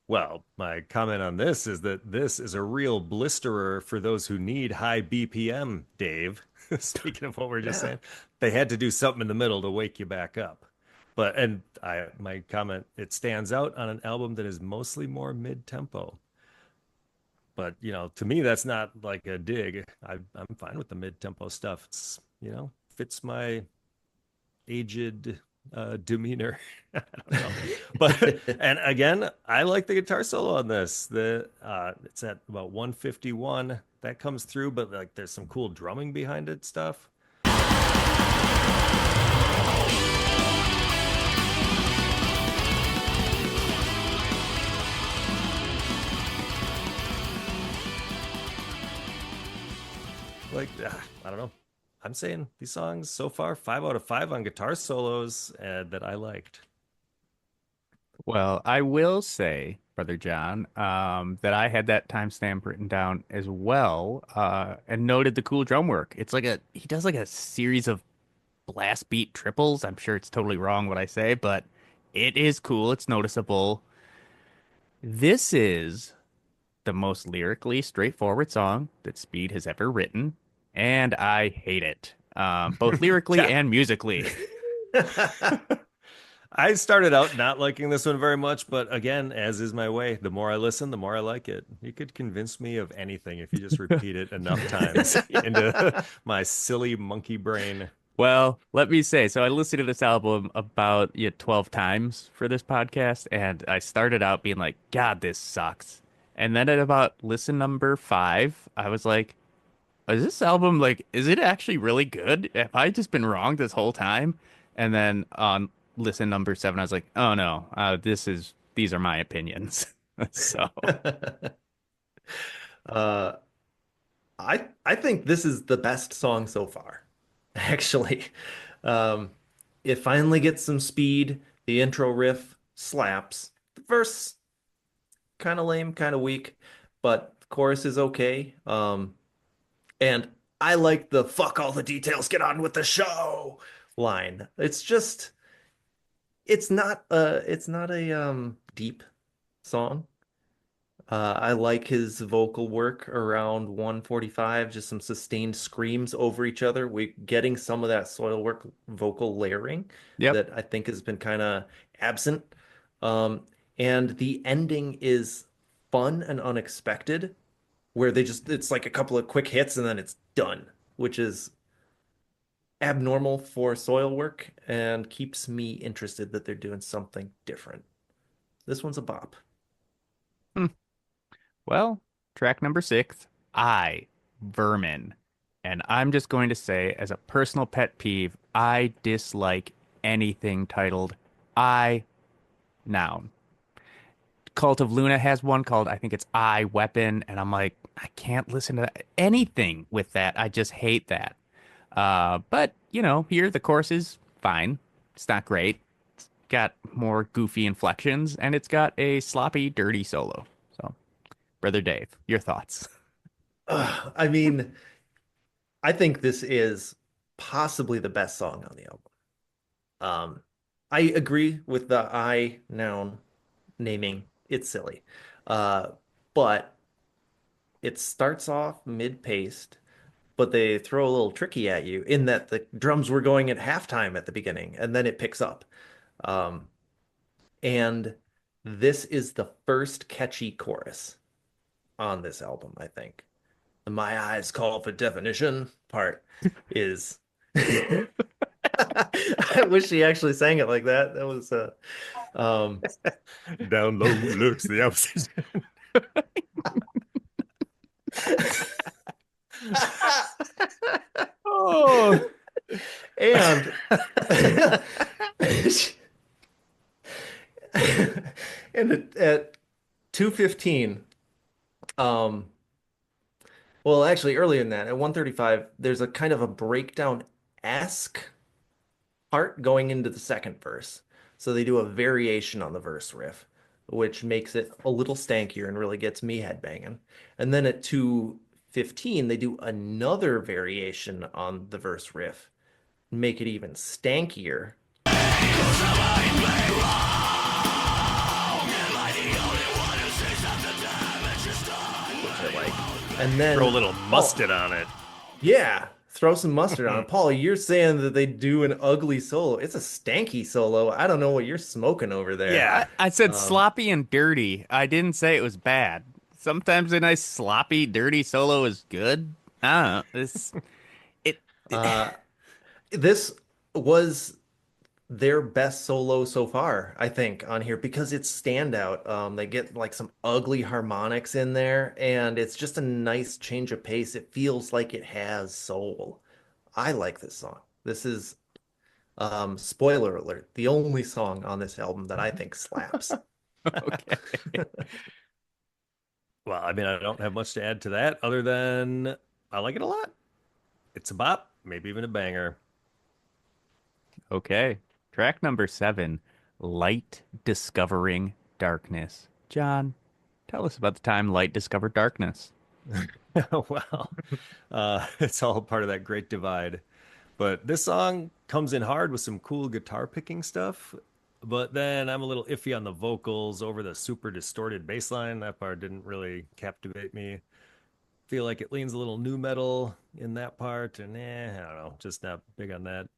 S2: Well, my comment on this is that this is a real blisterer for those who need high BPM, Dave. Speaking of what we are just
S3: Yeah.
S2: saying, they had to do something in the middle to wake you back up. But and my comment, it stands out on an album that is mostly more mid-tempo. But to me, that's not like a dig. I'm fine with the mid-tempo stuff. It's fits my aged demeanor. I don't know, but and again, I like the guitar solo on this. The it's at about 151 that comes through, but like there's some cool drumming behind it stuff. Like I don't know. I'm saying these songs so far 5 out of 5 on guitar solos that I liked.
S1: Well, I will say, Brother John, that I had that timestamp written down as well, and noted the cool drum work. It's like he does like a series of blast beat triples. I'm sure it's totally wrong what I say, but it is cool. It's noticeable. This is the most lyrically straightforward song that Speed has ever written. and I hate it, both lyrically
S2: Yeah.
S1: and musically.
S2: I started out not liking this one very much, but again, as is my way, the more I listen, the more I like it. You could convince me of anything if you just repeat it enough times into my silly monkey brain.
S1: Well, let me say, so I listened to this album about 12 times for this podcast, and I started out being like, God, this sucks. And then at about listen number five, I was like, is this album like, is it actually really good? Have I just been wrong this whole time? And then on listen number seven, I was like, oh no, these are my opinions. So,
S3: Uh, I think this is the best song so far, actually. Um, it finally gets some speed. The intro riff slaps. The verse kind of lame, kind of weak, but the chorus is okay. And I like the "fuck all the details, get on with the show" line. It's not a deep song. I like his vocal work around 145, just some sustained screams over each other. We getting some of that Soilwork vocal layering
S1: yep.
S3: that I think has been kind of absent. Um, and the ending is fun and unexpected, where it's like a couple of quick hits and then it's done, which is abnormal for Soilwork and keeps me interested that they're doing something different. This one's a bop.
S1: Hmm. Well, track number six, I, Vermin. And I'm just going to say, as a personal pet peeve, I dislike anything titled I, noun. Cult of Luna has one called, I think it's I, Weapon. And I'm like, I can't listen to anything with that. I just hate that. But, here the chorus is fine. It's not great. It's got more goofy inflections, and it's got a sloppy, dirty solo. So, Brother Dave, your thoughts?
S3: I mean, I think this is possibly the best song on the album. Um, I agree with the I noun naming. It's silly. Uh, but it starts off mid-paced, but they throw a little tricky at you in that the drums were going at halftime at the beginning, and then it picks up. Um, and this is the first catchy chorus on this album, I think. The "my eyes call for definition" part is I wish he actually sang it like that. That was um
S2: Down low lurks the opposite.
S1: Oh,
S3: and and at 2:15, um well, actually earlier than that, at 1:35, there's a kind of a breakdown-esque part going into the second verse. So they do a variation on the verse riff, which makes it a little stankier and really gets me headbanging. And then at 2:15, they do another variation on the verse riff, make it even stankier, which I like. And then
S2: Throw a little mustard on it.
S3: yeah, throw some mustard on it. Paul, you're saying that they do an ugly solo. It's a stanky solo. I don't know what you're smoking over there.
S2: Yeah.
S1: I said
S3: Um,
S1: sloppy and dirty. I didn't say it was bad. Sometimes a nice sloppy, dirty solo is good. I don't know. It,
S3: uh, this was their best solo so far, I think, on here because it's standout. They get like some ugly harmonics in there, and it's just a nice change of pace. It feels like it has soul. I like this song. This is, spoiler alert, the only song on this album that I think slaps.
S1: okay.
S2: Well, I mean, I don't have much to add to that other than I like it a lot. It's a bop, maybe even a banger.
S1: Okay. Track number seven, Light Discovering Darkness. John, tell us about the time light discovered darkness.
S2: Well, it's all part of that great divide. But this song comes in hard with some cool guitar picking stuff. But then I'm a little iffy on the vocals over the super distorted bass line. That part didn't really captivate me. feel like it leans a little new metal in that part, and I don't know, just not big on that.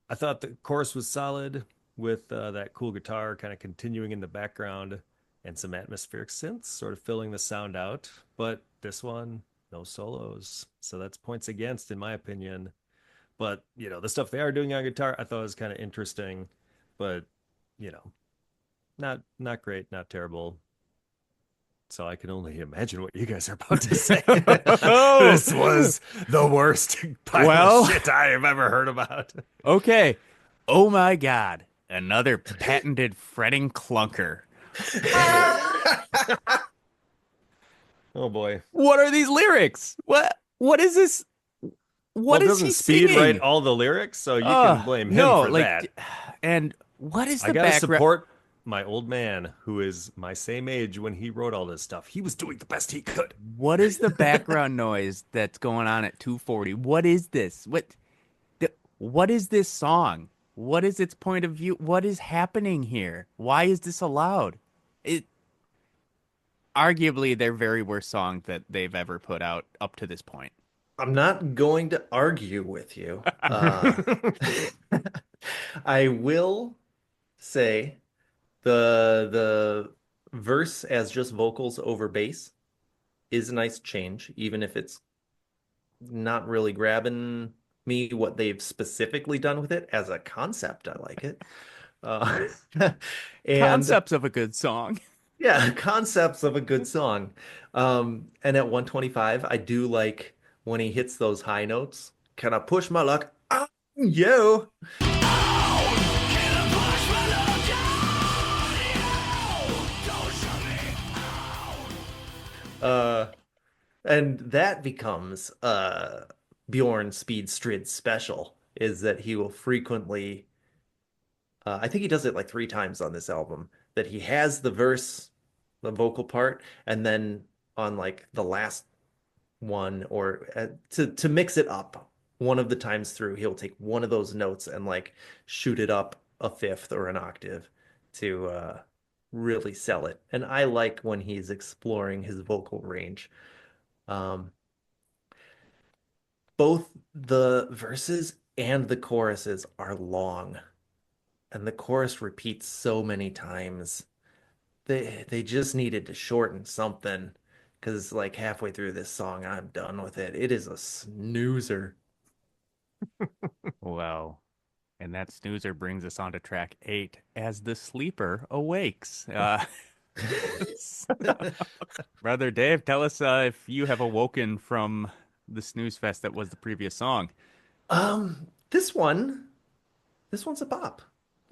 S2: I thought the chorus was solid with that cool guitar kind of continuing in the background and some atmospheric synths sort of filling the sound out. But this one, no solos. So that's points against, in my opinion. But, the stuff they are doing on guitar, I thought was kind of interesting, but, you know, not great, not terrible. So I can only imagine what you guys are about to say.
S1: Oh,
S2: This was the worst pile
S1: Well-
S2: of shit I have ever heard about.
S1: okay. Oh my God. Another patented fretting clunker.
S2: Oh boy.
S1: What are these lyrics? What is this? What
S2: Well,
S1: is
S2: doesn't
S1: he
S2: Speed
S1: singing?
S2: write all the lyrics? So you can blame him
S1: no,
S2: for
S1: like,
S2: that.
S1: and what is
S2: I
S1: the
S2: gotta
S1: background?
S2: support my old man, who is my same age when he wrote all this stuff. He was doing the best he could.
S1: What is the background noise that's going on at 2:40? What is this? What is this song? What is its point of view? What is happening here? Why is this allowed? It arguably their very worst song that they've ever put out up to this point.
S3: I'm not going to argue with you. I will say the verse as just vocals over bass is a nice change, even if it's not really grabbing me what they've specifically done with it. As a concept, I like it. Uh, and
S1: Concepts of a good song.
S3: yeah, concepts of a good song. And at 125, I do like when he hits those high notes. Can I push my luck? Ah, yo. And that becomes Bjorn Speed Strid special, is that he will frequently I think he does it like 3 times on this album, that he has the verse, the vocal part, and then on like the last one or to mix it up, one of the times through, he'll take one of those notes and like shoot it up a fifth or an octave to really sell it. And I like when he's exploring his vocal range. Um, both the verses and the choruses are long, and the chorus repeats so many times. They just needed to shorten something, because like halfway through this song, I'm done with it. It is a snoozer.
S1: Well, and that snoozer brings us on to track 8 as the sleeper awakes. Brother Dave, tell us if you have awoken from the snooze fest that was the previous song.
S3: This one's a bop.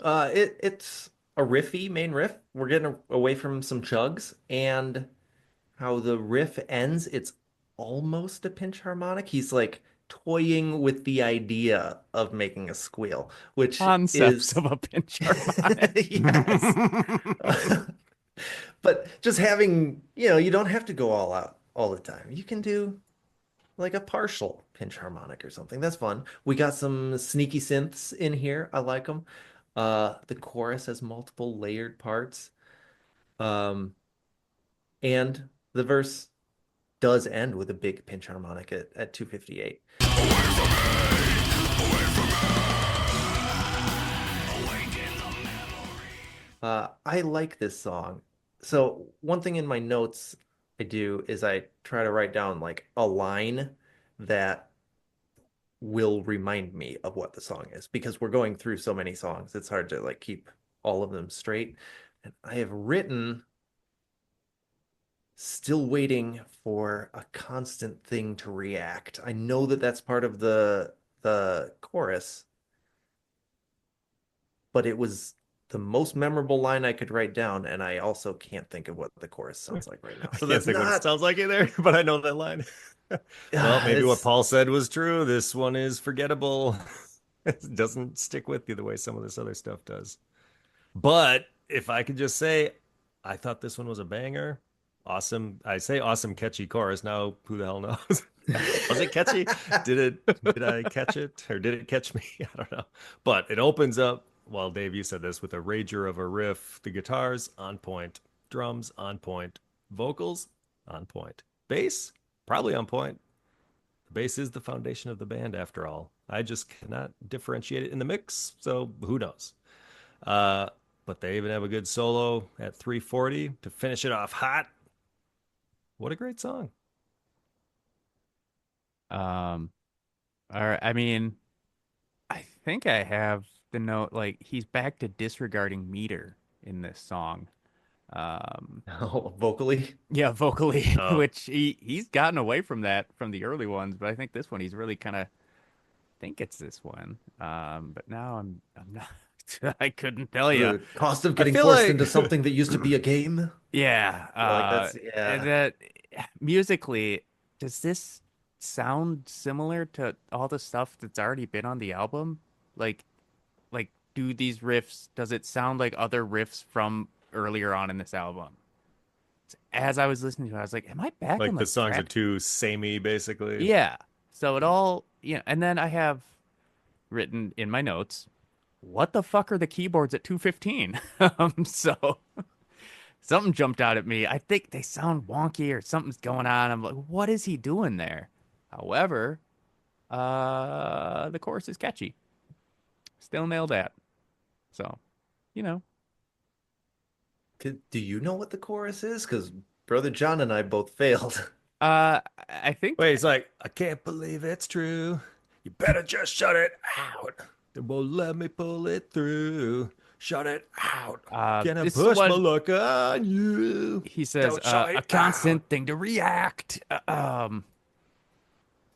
S3: It's a riffy main riff. We're getting away from some chugs, and how the riff ends, it's almost a pinch harmonic. He's like toying with the idea of making a squeal, which
S1: Concepts
S3: is
S1: of a pinch harmonic.
S3: yes. But just having, you don't have to go all out all the time. You can do like a partial pinch harmonic or something. That's fun. We got some sneaky synths in here. I like them. The chorus has multiple layered parts. Um, and the verse does end with a big pinch harmonic at 258. I like this song. So one thing in my notes I do is I try to write down like a line that will remind me of what the song is, because we're going through so many songs. It's hard to like keep all of them straight. And I have written still waiting for a constant thing to react. I know that that's part of the chorus, but it was the most memorable line I could write down, and I also can't think of what the chorus sounds like right now. So
S2: I can't
S3: that's
S2: think what it
S3: not
S2: sounds like either, but I know that line. Well, maybe what
S3: it's
S2: Paul said was true. This one is forgettable. It doesn't stick with you the way some of this other stuff does. But if I could just say, I thought this one was a banger. Awesome. I say awesome, catchy chorus. Now, who the hell knows? Was it catchy? Did I catch it? Or did it catch me? I don't know. But it opens up, well, Dave, you said this, with a rager of a riff. The guitars on point, drums on point, vocals on point, bass probably on point. The bass is the foundation of the band, after all. I just cannot differentiate it in the mix, so who knows? Uh, but they even have a good solo at 340 to finish it off hot. What a great song.
S1: Um, I mean, I think I have the note like he's back to disregarding meter in this song. Um,
S3: Oh, vocally.
S1: yeah, vocally,
S2: Oh,
S1: which he's gotten away from that from the early ones, but I think this one he's really kind of think it's this one. But now I'm not I couldn't tell you.
S3: The cost of
S2: I
S3: getting
S2: feel
S3: forced
S2: like
S3: into something that used to be a game.
S1: Yeah,
S3: Like that's
S1: and
S3: yeah.
S1: that musically, does this sound similar to all the stuff that's already been on the album? Like, like, do these riffs, does it sound like other riffs from earlier on in this album? As I was listening to it, I was like, am I back in
S2: like the
S1: like
S2: songs are
S1: trap?
S2: too samey, basically.
S1: Yeah. So it all, and then I have written in my notes, what the fuck are the keyboards at 215? So something jumped out at me. I think they sound wonky or something's going on. I'm like, what is he doing there? However, the chorus is catchy. Still nailed that. So, you know,
S3: Do you know what the chorus is? Because Brother John and I both failed.
S1: I think
S2: Wait, he's like, I can't believe it's true. You better just shut it out. They won't let me pull it through. Shut it out. Can I
S1: this is
S2: push my
S1: what
S2: luck on you?
S1: he says,
S2: Don't shut
S1: a
S2: it
S1: constant
S2: out.
S1: thing to react.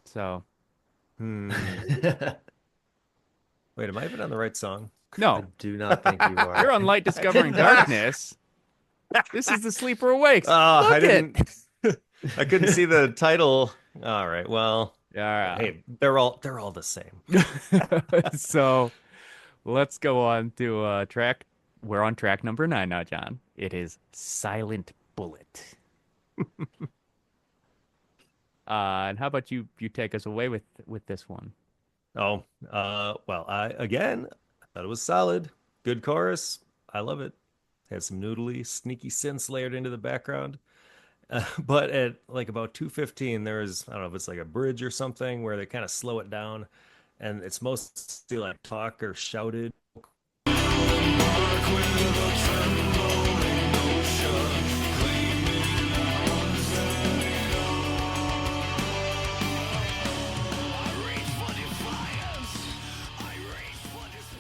S1: So
S3: I
S2: Wait, am I even on the right song?
S1: no,
S3: do not think you
S1: you're
S3: are.
S1: on Light Discovering Darkness. This is the Sleeper Awakes.
S2: I
S1: Look it.
S2: didn't. I couldn't see the title. All right. Well,
S1: Yeah.
S2: hey, they're all the same.
S1: So let's go on to track. We're on track number 9 now, John. It is Silent Bullet. And how about you take us away with this one?
S2: Oh, well, I thought it was solid. Good chorus. I love it. Has some noodly, sneaky synths layered into the background. But at like about 2:15, there's, I don't know if it's like a bridge or something where they kind of slow it down, and it's mostly like talk or shouted.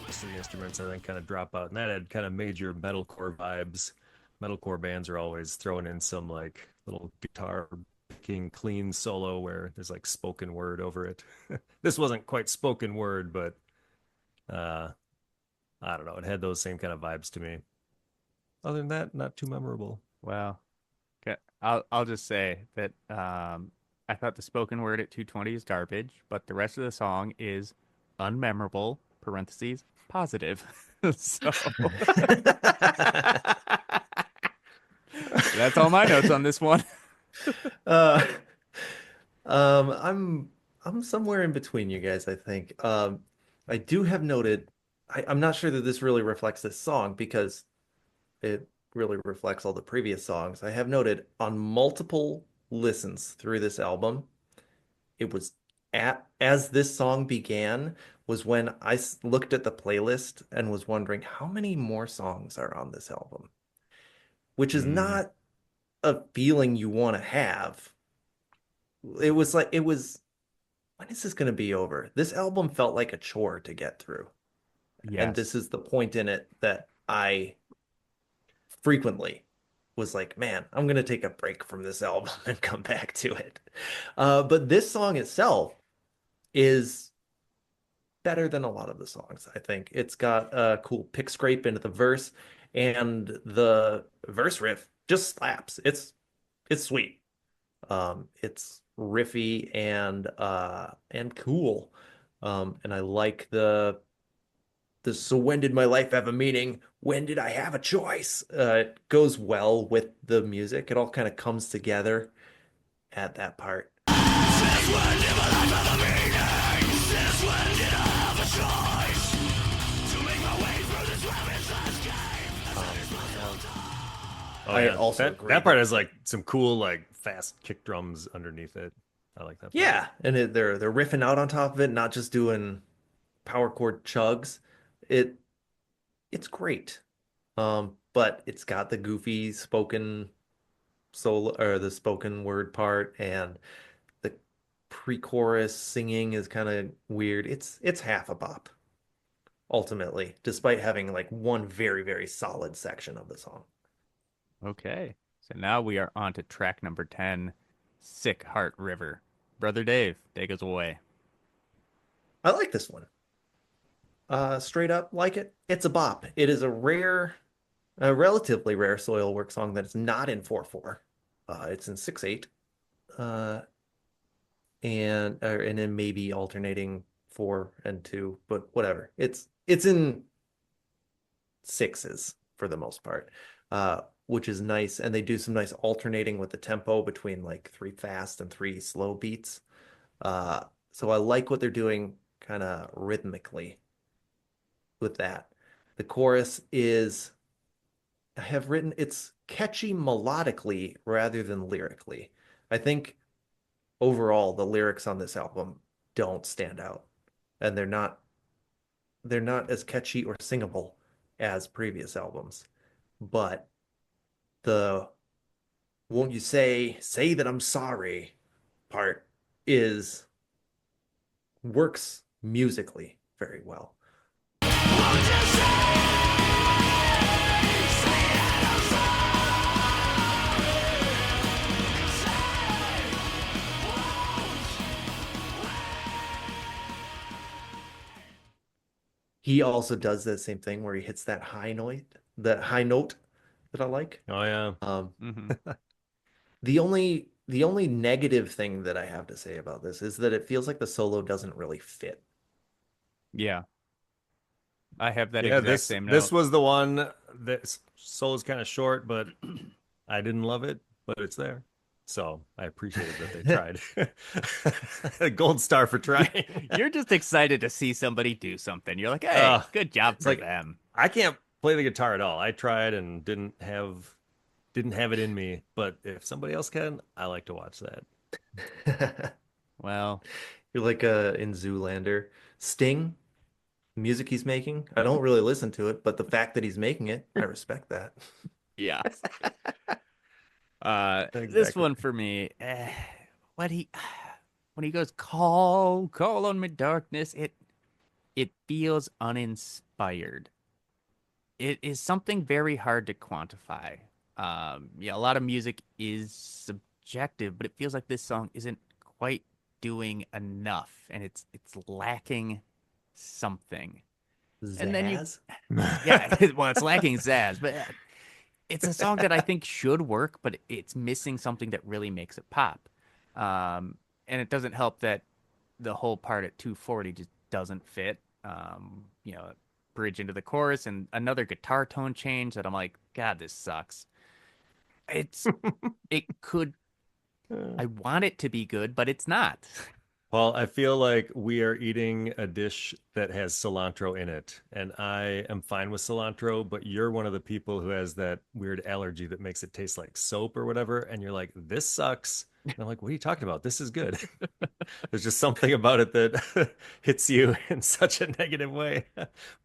S2: Most of the instruments, I think, kind of drop out, and that had kind of major metalcore vibes. Metalcore bands are always throwing in some like little guitar picking clean solo where there's like spoken word over it. This wasn't quite spoken word, but uh I don't know, it had those same kind of vibes to me. Other than that, not too memorable.
S1: Well, okay. I'll just say that I thought the spoken word at 220 is garbage, but the rest of the song is unmemorable, parentheses, positive. So that's all my notes on this one.
S3: Uh, I'm somewhere in between you guys, I think. I do have noted, I'm not sure that this really reflects this song because it really reflects all the previous songs. I have noted on multiple listens through this album, it was as this song began was when looked at the playlist and was wondering how many more songs are on this album, which is
S2: Mm,
S3: not a feeling you want to have. It was like it was when is this going to be over? This album felt like a chore to get through. And this
S1: Yes.
S3: is the point in it that I frequently was like, man, I'm going to take a break from this album and come back to it. But this song itself is better than a lot of the songs, I think. It's got a cool pick scrape into the verse, and the verse riff just slaps. It's sweet. It's riffy and cool. And I like the so when did my life have a meaning? When did I have a choice? It goes well with the music. It all kind of comes together at that part.
S4: Since when did my life have a meaning? Since when did I have a choice? To make my way through this ravage landscape.
S2: oh
S3: I
S2: yeah,
S3: also
S2: that
S3: agree
S2: that part
S3: that
S2: has like some cool like fast kick drums underneath it. I like that part.
S3: Yeah, and they're riffing out on top of it, not just doing power chord chugs. It it's great. But it's got the goofy spoken solo or the spoken word part, and the pre-chorus singing is kind of weird. It's half a bop ultimately, despite having like one very, very solid section of the song.
S1: Okay. So now we are on to track number 10, Sick Heart River. Brother Dave, take us away.
S3: I like this one. Straight up like it. It's a bop. It is a relatively rare Soilwork song that is not in 4/4. It's in 6/8. Uh, and then maybe alternating 4 and 2, but whatever. It's in sixes for the most part, which is nice. And they do some nice alternating with the tempo between like 3 fast and 3 slow beats. So I like what they're doing kind of rhythmically with that. The chorus is, I have written, it's catchy melodically rather than lyrically. I think overall the lyrics on this album don't stand out, and they're not as catchy or singable as previous albums. But the won't you say that I'm sorry part is works musically very well. He also does the same thing where he hits that high note that I like.
S2: Oh yeah.
S1: Hmm.
S3: The only negative thing that I have to say about this is that it feels like the solo doesn't really fit.
S1: Yeah, I have that
S2: Yeah,
S1: exact
S2: this
S1: same
S2: this
S1: note.
S2: was the one that solo's kind of short, but I didn't love it, but it's there. So I appreciated that they tried. A gold star for trying.
S1: You're just excited to see somebody do something. You're like, hey,
S2: Uh,
S1: good job
S2: it's
S1: for
S2: like
S1: them.
S2: I can't play the guitar at all. I tried and didn't have it in me, but if somebody else can, I like to watch that.
S1: Well,
S3: You're like in Zoolander. Sting, music he's making, I don't really listen to it, but the fact that he's making it, I respect that.
S1: yeah. This
S2: Exactly.
S1: one for me, when he when he goes call on me darkness, it feels uninspired. It is something very hard to quantify. Yeah, a lot of music is subjective, but it feels like this song isn't quite doing enough, and it's lacking something. And then you,
S3: Zaz?
S1: yeah, well, it's lacking zazz, but it's a song that I think should work, but it's missing something that really makes it pop. And it doesn't help that the whole part at 240 just doesn't fit. Bridge into the chorus and another guitar tone change that I'm like, God, this sucks. It's it could I want it to be good, but it's not.
S2: Well, I feel like we are eating a dish that has cilantro in it, and I am fine with cilantro, but you're one of the people who has that weird allergy that makes it taste like soap or whatever, and you're like, this sucks. And I'm like, what are you talking about? This is good. There's just something about it that hits you in such a negative way.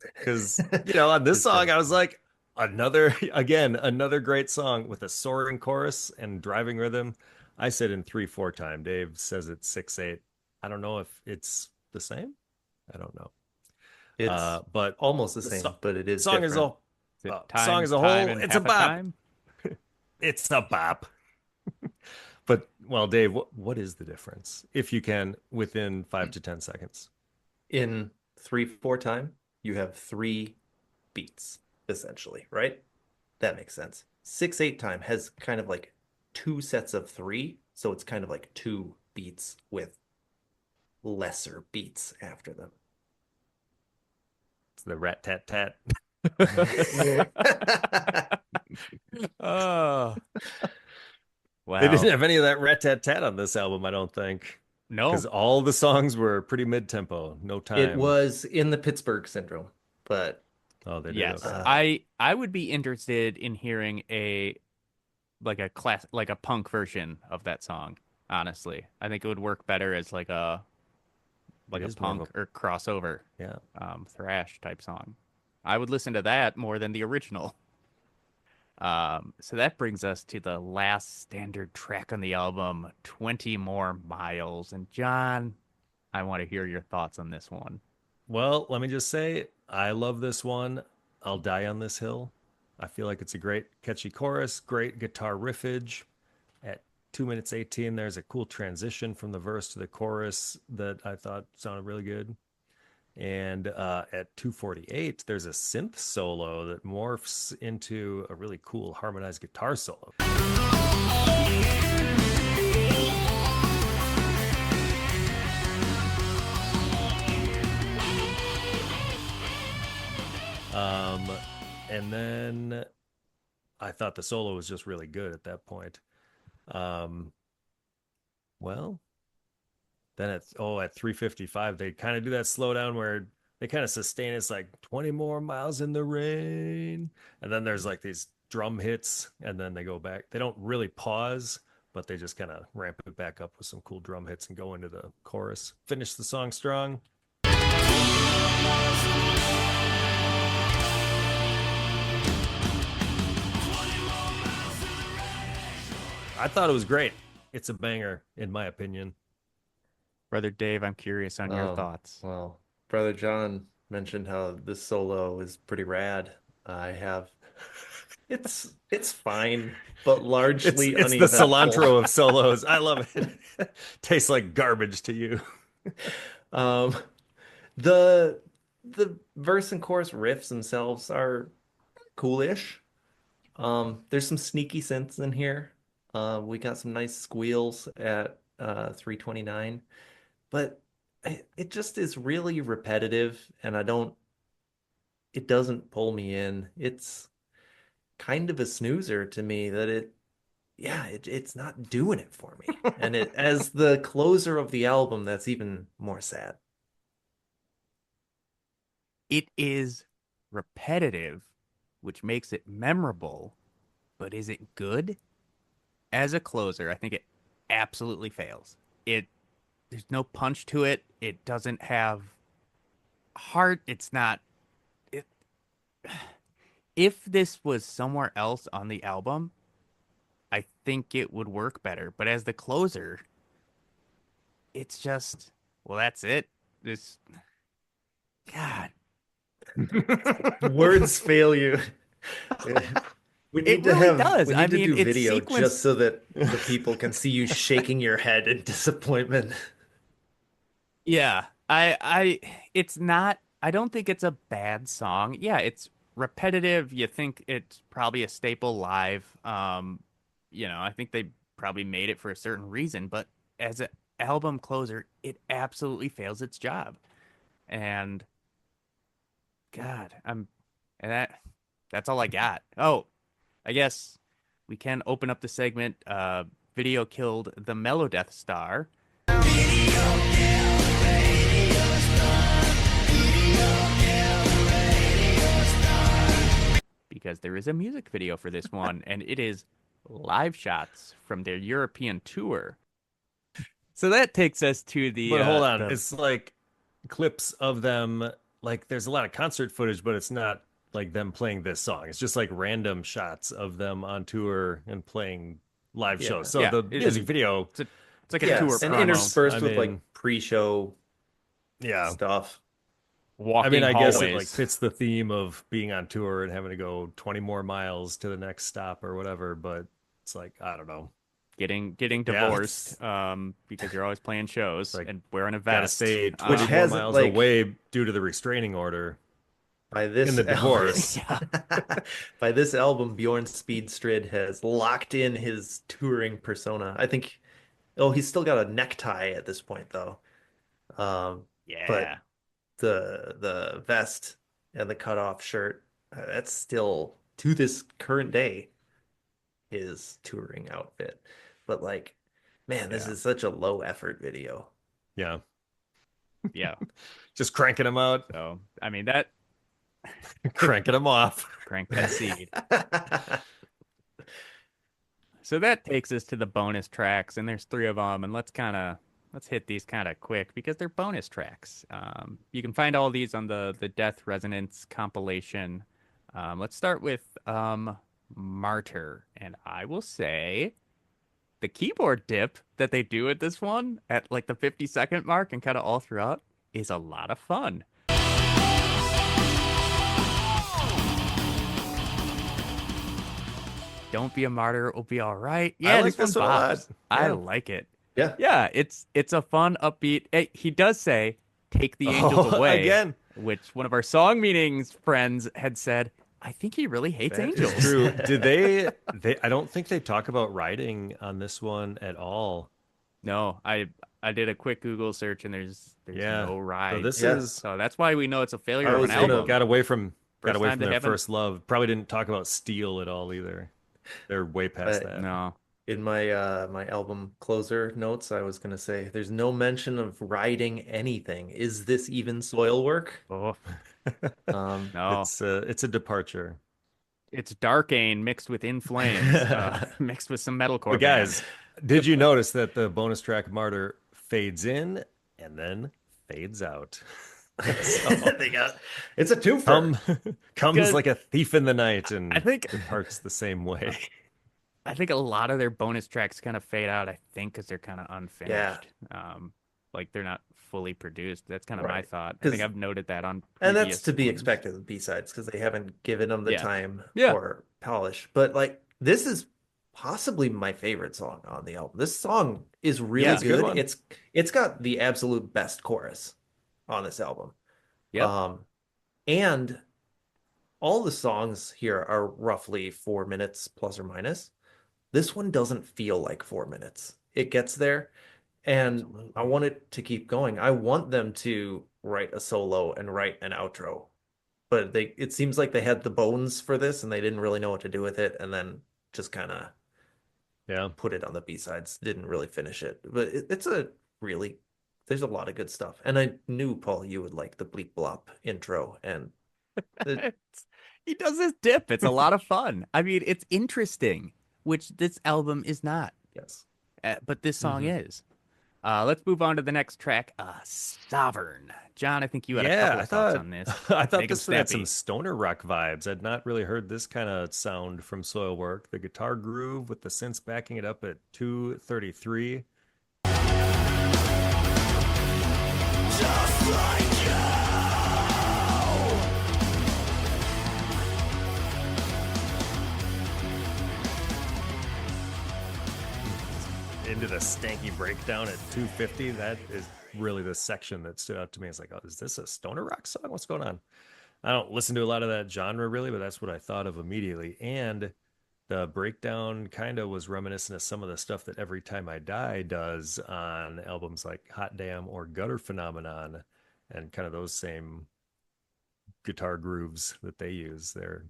S2: Because, on this
S3: Just
S2: song,
S3: a
S2: I was like, another great song with a soaring chorus and driving rhythm. I said in 3/4 time. Dave says it's 6/8. I don't know if it's the same. I don't know.
S3: it's
S2: But
S3: almost the
S2: the
S3: same, but it is
S2: song as
S3: different.
S2: a
S1: Is it
S2: song
S1: time,
S2: as a
S1: time,
S2: whole,
S1: and
S2: it's a
S1: half a
S2: bop.
S1: time?
S2: It's a bop. But well, Dave, what is the difference, if you can, within 5 to 10 seconds?
S3: In 3/4 time, you have 3 beats, essentially, right? That makes sense. 6/8 time has kind of like 2 sets of 3, so it's kind of like 2 beats with lesser beats after them.
S2: It's the rat tat tat.
S1: Oh,
S2: They didn't
S1: well,
S2: have any of that rat tat tat on this album, I don't think, because
S1: no.
S2: all the songs were pretty mid tempo, no
S3: It
S2: time.
S3: was in the Pittsburgh syndrome, but
S2: Oh, they did.
S1: Yes.
S2: Okay.
S3: uh,
S1: I would be interested in hearing a like a punk version of that song, honestly. I think it would work better as
S2: It
S1: like a
S2: is more of
S1: punk or crossover
S2: yeah.
S1: thrash type song. I would listen to that more than the original. So that brings us to the last standard track on the album, 20 More Miles. And John, I want to hear your thoughts on this one.
S2: Well, let me just say, I love this one. I'll die on this hill. I feel like it's a great, catchy chorus, great guitar riffage. At 2 minutes 18, there's a cool transition from the verse to the chorus that I thought sounded really good. And at 2:48, there's a synth solo that morphs into a really cool harmonized guitar solo. Um, and then I thought the solo was just really good at that point. Um, well, then at 3:55, they kind of do that slowdown where they kind of sustain it's like 20 more miles in the rain. And then there's like these drum hits, and then they go back. They don't really pause, but they just kind of ramp it back up with some cool drum hits and go into the chorus. Finish the song strong. I thought it was great. It's a banger, in my opinion.
S1: Brother Dave, I'm curious on your
S3: Oh,
S1: thoughts.
S3: well, Brother John mentioned how this solo is pretty rad. I have it's fine, but
S2: It's
S3: largely
S2: it's the
S3: uneventful.
S2: cilantro of solos. I love it. Tastes like garbage to you.
S3: Um, the the verse and chorus riffs themselves are coolish. There's some sneaky synths in here. We got some nice squeals at 3:29, but it just is really repetitive, and it doesn't pull me in. It's kind of a snoozer to me that it's not doing it for me. And it as the closer of the album, that's even more sad.
S1: It is repetitive, which makes it memorable, but is it good? As a closer, I think it absolutely fails. It There's no punch to it. It doesn't have heart. It's not it, if this was somewhere else on the album, I think it would work better. But as the closer, it's just, well, that's it. This God,
S3: Words fail you. We
S1: it
S3: need to
S1: really
S3: have
S1: does.
S3: we
S1: I
S3: need to
S1: mean,
S3: do
S1: it's
S3: video just
S1: sequenced.
S3: so that the people can see you shaking your head in disappointment.
S1: Yeah, it's not, I don't think it's a bad song. Yeah, it's repetitive. You think it's probably a staple live. I think they probably made it for a certain reason, but as an album closer, it absolutely fails its job. And God, and that's all I got. Oh, I guess we can open up the segment. Video killed the Melodeath star. Because there is a music video for this one, and it is live shots from their European tour. So that takes us to
S2: But hold on,
S1: the
S2: it's like clips of them. Like there's a lot of concert footage, but it's not like them playing this song. It's just like random shots of them on tour and playing live shows.
S3: Yeah.
S2: So
S1: yeah,
S2: the music video,
S1: it's a, it's like a
S3: Yeah,
S1: tour
S3: and
S1: promo,
S2: I
S3: interspersed with like
S2: mean,
S3: pre-show
S2: yeah.
S3: stuff.
S2: I mean,
S1: walking
S2: I guess it like
S1: hallways.
S2: fits the theme of being on tour and having to go 20 more miles to the next stop or whatever, but it's like, I don't know.
S1: Getting
S2: Yeah,
S1: divorced because you're always playing
S2: it's
S1: shows
S2: like
S1: and wearing a
S2: gotta
S1: vest.
S2: stay
S3: Which
S2: 20 more
S3: has
S2: miles
S3: like
S2: away due to the restraining order
S3: by
S2: in
S3: this
S2: the
S3: album,
S2: divorce.
S1: Yeah.
S3: by this album, Bjorn Speedstrid has locked in his touring persona. I think, oh, he's still got a necktie at this point though. But
S1: Yeah.
S3: the vest and the cutoff shirt, that's still to this current day his touring outfit. But like, man, this
S1: Yeah.
S3: is such a low effort video.
S2: Yeah.
S1: Yeah.
S2: Just cranking them out,
S1: So, I mean, that
S2: cranking them off.
S1: crank that seed. So that takes us to the bonus tracks, and there's three of them, and let's hit these kind of quick because they're bonus tracks. You can find all these on the Death Resonance compilation. Let's start with Martyr, and I will say the keyboard dip that they do at this one at like the 50-second mark and kind of all throughout is a lot of fun. Don't be a martyr, it'll be all right. Yeah,
S2: like
S1: this
S2: this
S1: one
S2: one a lot.
S1: bops. I
S2: Yeah.
S1: like it.
S3: Yeah.
S1: Yeah, it's a fun, upbeat. He does say, "Take the angels
S2: Oh,
S1: away,"
S2: again.
S1: which one of our song meanings friends had said. I think he really hates
S2: That is
S1: angels.
S2: true. Did they? I don't think they talk about riding on this one at all.
S1: No, I did a quick Google search and there's
S2: Yeah.
S1: no
S2: So
S1: ride.
S2: this
S3: Yeah.
S2: is
S1: So that's why we know it's a failure
S3: I
S1: of
S3: was
S1: an
S3: gonna-
S1: album.
S2: got away from
S1: First time they
S2: their
S1: haven't-
S2: first love. Probably didn't talk about steel at all either. They're way past that.
S1: No.
S3: In my my album closer notes, I was gonna say there's no mention of riding anything. Is this even Soilwork?
S1: Oh,
S3: Um,
S1: no.
S2: It's a departure.
S1: It's Darkane mixed with In Flames, mixed with some metalcore
S2: But guys, did you notice that the bonus track Martyr fades in and then fades out?
S3: they got it's a twofer.
S2: Comes
S1: Good.
S2: like a thief in the night and
S1: I think-
S2: departs the same way.
S1: I think a lot of their bonus tracks kind of fade out, I think, because they're kind of unfinished. Like they're not fully produced. That's kind of my
S3: Right.
S1: thought. I
S3: 'Cause-
S1: think I've noted that on
S3: And that's
S1: previous
S3: to be
S1: ones.
S3: expected with B-sides because they haven't given them the
S1: Yeah.
S3: time
S1: Yeah.
S3: for polish. But like this is possibly my favorite song on the album. This song is really
S1: Yeah, it's
S2: a good
S3: good.
S2: one.
S3: It's got the absolute best chorus on this album.
S1: Yep.
S3: And all the songs here are roughly 4 minutes plus or minus. This one doesn't feel like 4 minutes. It gets there, and
S2: Absolutely.
S3: I want it to keep going. I want them to write a solo and write an outro, but it seems like they had the bones for this and they didn't really know what to do with it, and then just kind of
S2: Yeah.
S3: put it on the B-sides. Didn't really finish it, but it's a really there's a lot of good stuff. And I knew, Paul, you would like the Bleep Blop intro, and
S1: He does this dip. It's a lot of fun. I mean, it's interesting, which this album is not,
S3: yes.
S1: but this song
S3: Mhm.
S1: is. Let's move on to the next track, Sovereign. John, I think you had a
S2: Yeah,
S1: couple
S2: I
S1: of thoughts
S2: thought
S1: on this.
S2: I thought
S1: Make 'em
S2: this one had
S1: snappy.
S2: some stoner rock vibes. I'd not really heard this kind of sound from Soilwork. The guitar groove with the synths backing it up at 2:33.
S4: Just like you.
S2: Into the stanky breakdown at 250. That is really the section that stood out to me. It's like, oh, is this a stoner rock song? What's going on? I don't listen to a lot of that genre really, but that's what I thought of immediately. And the breakdown kind of was reminiscent of some of the stuff that Every Time I Die does on albums like Hot Damn or Gutter Phenomenon, and kind of those same guitar grooves that they use there.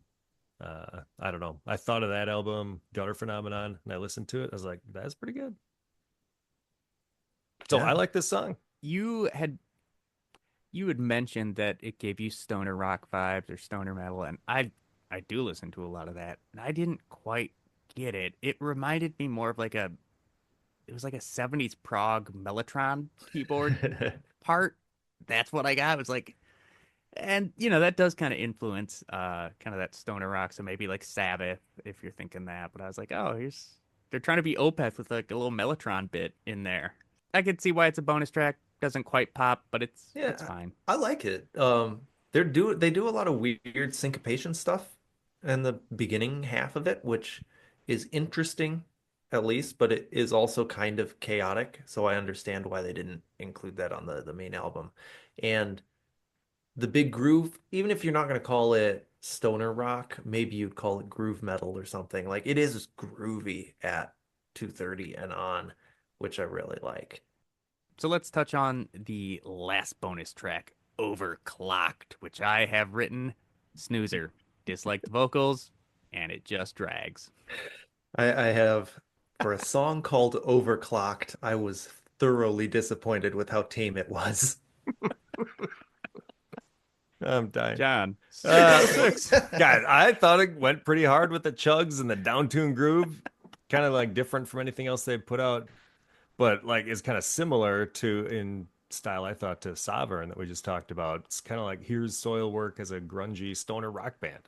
S2: I don't know. I thought of that album, Gutter Phenomenon, and I listened to it. I was like, that's pretty good. So
S3: Yeah.
S2: I like this song.
S1: You had mentioned that it gave you stoner rock vibes or stoner metal, and I do listen to a lot of that, and I didn't quite get it. It reminded me more of it was like a 70s prog Mellotron keyboard part. That's what I got. It was like, and that does kind of influence kind of that stoner rock. So maybe like Sabbath, if you're thinking that. But I was like, oh, they're trying to be Opeth with like a little Mellotron bit in there. I could see why it's a bonus track. Doesn't quite pop, but it's fine.
S3: I like it. They do a lot of weird syncopation stuff in the beginning half of it, which is interesting at least, but it is also kind of chaotic. So I understand why they didn't include that on the main album. And the big groove, even if you're not going to call it stoner rock, maybe you'd call it groove metal or something. Like it is groovy at 230 and on, which I really like.
S1: So let's touch on the last bonus track, Overclocked, which I have written snoozer. Dislike the vocals, and it just drags.
S3: I have, for a song called Overclocked, I was thoroughly disappointed with how tame it was.
S2: I'm dying.
S1: John,
S2: Guys, I thought it went pretty hard with the chugs and the downtune groove. kind of like different from anything else they've put out, but like is kind of similar to in style, I thought, to Sovereign that we just talked about. It's kind of like here's Soilwork as a grungy stoner rock band.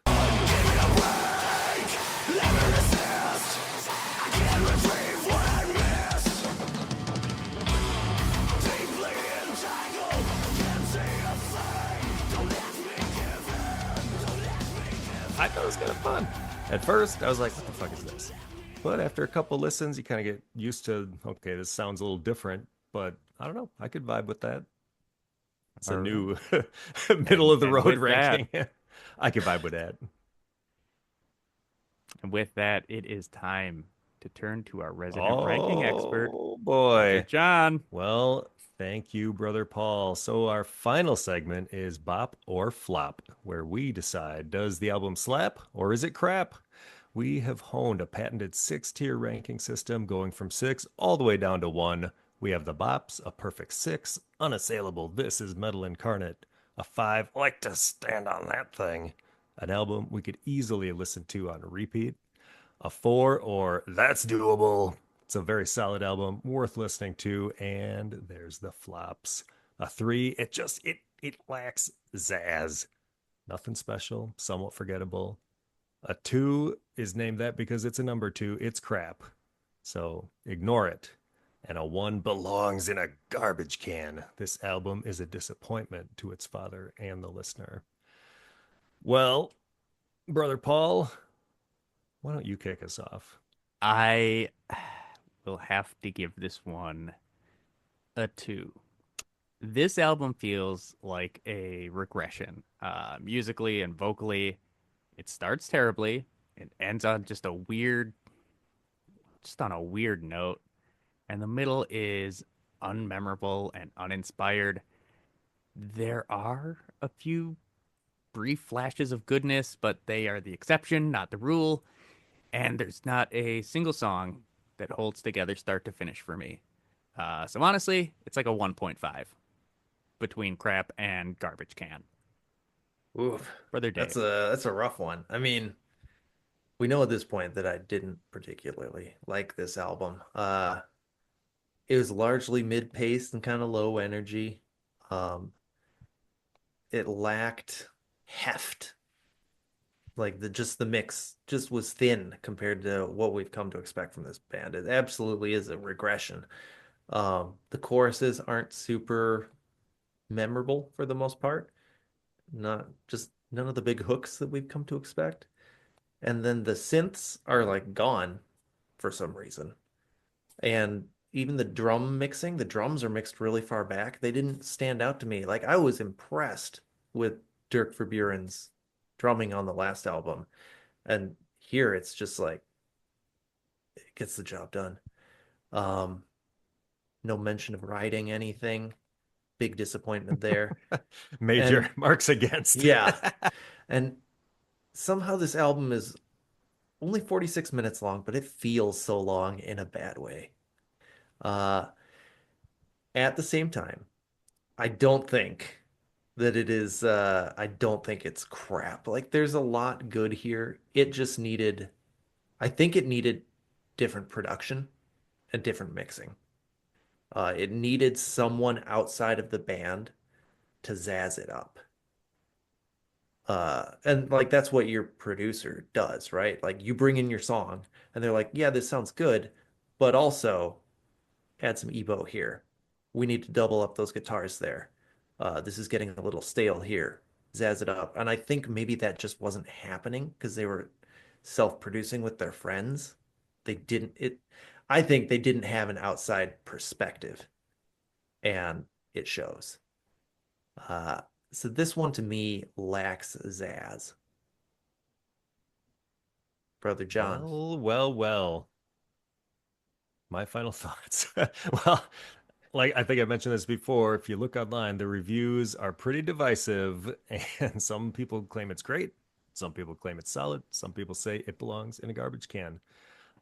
S2: I thought it was kind of fun. At first, I was like, what the fuck is this? But after a couple listens, you kind of get used to, okay, this sounds a little different, but I don't know. I could vibe with that. It's a
S1: All right.
S2: new middle of the
S1: And
S2: road
S1: with that,
S2: ranking. I could vibe with that.
S1: and with that, it is time to turn to our resident ranking expert,
S2: Oh
S1: Brother
S2: boy.
S1: John.
S2: Well, thank you, Brother Paul. So, our final segment is Bop or Flop, where we decide does the album slap or is it crap? We have honed a patented 6 tier ranking system going from 6 all the way down to 1. We have the bops, a perfect 6, unassailable, this is metal incarnate, a 5, like to stand on that thing, an album we could easily listen to on repeat, a 4, or that's doable. It's a very solid album, worth listening to, and there's the flops. A 3, it lacks zazz. Nothing special, somewhat forgettable. A 2 is named that because it's a number 2. It's crap. So ignore it. And a 1 belongs in a garbage can. This album is a disappointment to its father and the listener. Well, Brother Paul, why don't you kick us off?
S1: I will have to give this one a 2. This album feels like a regression, musically and vocally. It starts terribly. It ends on just on a weird note. And the middle is unmemorable and uninspired. There are a few brief flashes of goodness, but they are the exception, not the rule. And there's not a single song that holds together start to finish for me. So honestly, it's like a 1.5 between crap and garbage can.
S3: Oof.
S1: Brother Dave.
S3: That's a rough one. I mean, we know at this point that I didn't particularly like this album. It was largely mid-paced and kind of low energy. Um, it lacked heft. Like the mix just was thin compared to what we've come to expect from this band. It absolutely is a regression. The choruses aren't super memorable for the most part. Not just none of the big hooks that we've come to expect. And then the synths are like gone for some reason. And even the drum mixing, the drums are mixed really far back. They didn't stand out to me. Like I was impressed with Dirk Verburen's drumming on the last album. And here it's just like it gets the job done. Um, no mention of writing anything. Big disappointment there.
S2: Major
S3: And
S2: marks against.
S3: yeah, and somehow this album is only 46 minutes long, but it feels so long in a bad way. Uh, at the same time, I don't think that it is, I don't think it's crap. Like, there's a lot good here. It just needed, I think it needed different production and different mixing. It needed someone outside of the band to zazz it up. And like that's what your producer does, right? Like you bring in your song and they're like, yeah, this sounds good, but also add some EBO here. We need to double up those guitars there. This is getting a little stale here. Zazz it up. And I think maybe that just wasn't happening because they were self-producing with their friends. They didn't it I think they didn't have an outside perspective and it shows. Uh, so this one to me lacks zazz. Brother John.
S2: Well. My final thoughts. Well, like I think I mentioned this before, if you look online, the reviews are pretty divisive, and some people claim it's great, some people claim it's solid, some people say it belongs in a garbage can.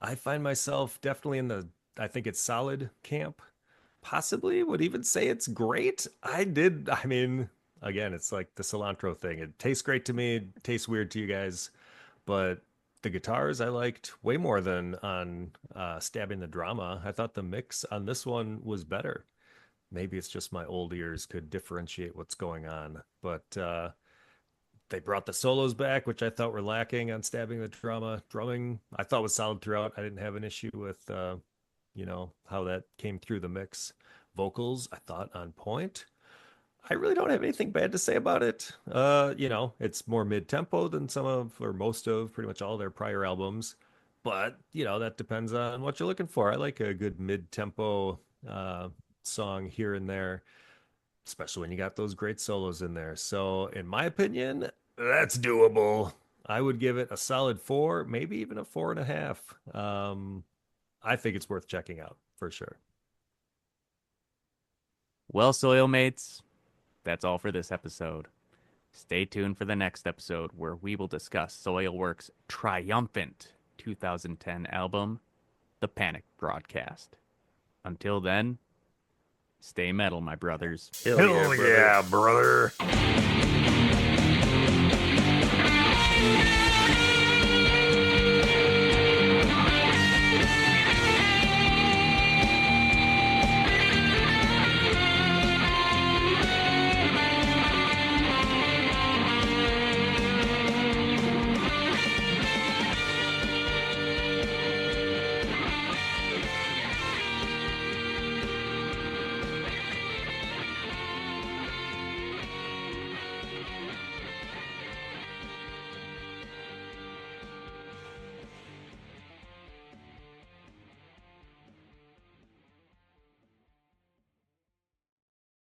S2: I find myself definitely in the I think it's solid camp. Possibly would even say it's great. I mean, again, it's like the cilantro thing. It tastes great to me, it tastes weird to you guys, but the guitars I liked way more than on Stabbing the Drama. I thought the mix on this one was better. Maybe it's just my old ears could differentiate what's going on, but they brought the solos back, which I thought were lacking on Stabbing the Drama. Drumming, I thought was solid throughout. I didn't have an issue with, how that came through the mix. Vocals, I thought on point. I really don't have anything bad to say about it. It's more mid-tempo than some of, or most of, pretty much all their prior albums. But, that depends on what you're looking for. I like a good mid-tempo song here and there, especially when you got those great solos in there. So, in my opinion, that's doable. I would give it a solid 4, maybe even a 4.5. I think it's worth checking out for sure.
S1: Well, soil mates, that's all for this episode. Stay tuned for the next episode where we will discuss Soilwork's triumphant 2010 album, The Panic Broadcast. Until then, stay metal, my brothers.
S3: Hell yeah, brother.
S2: brother.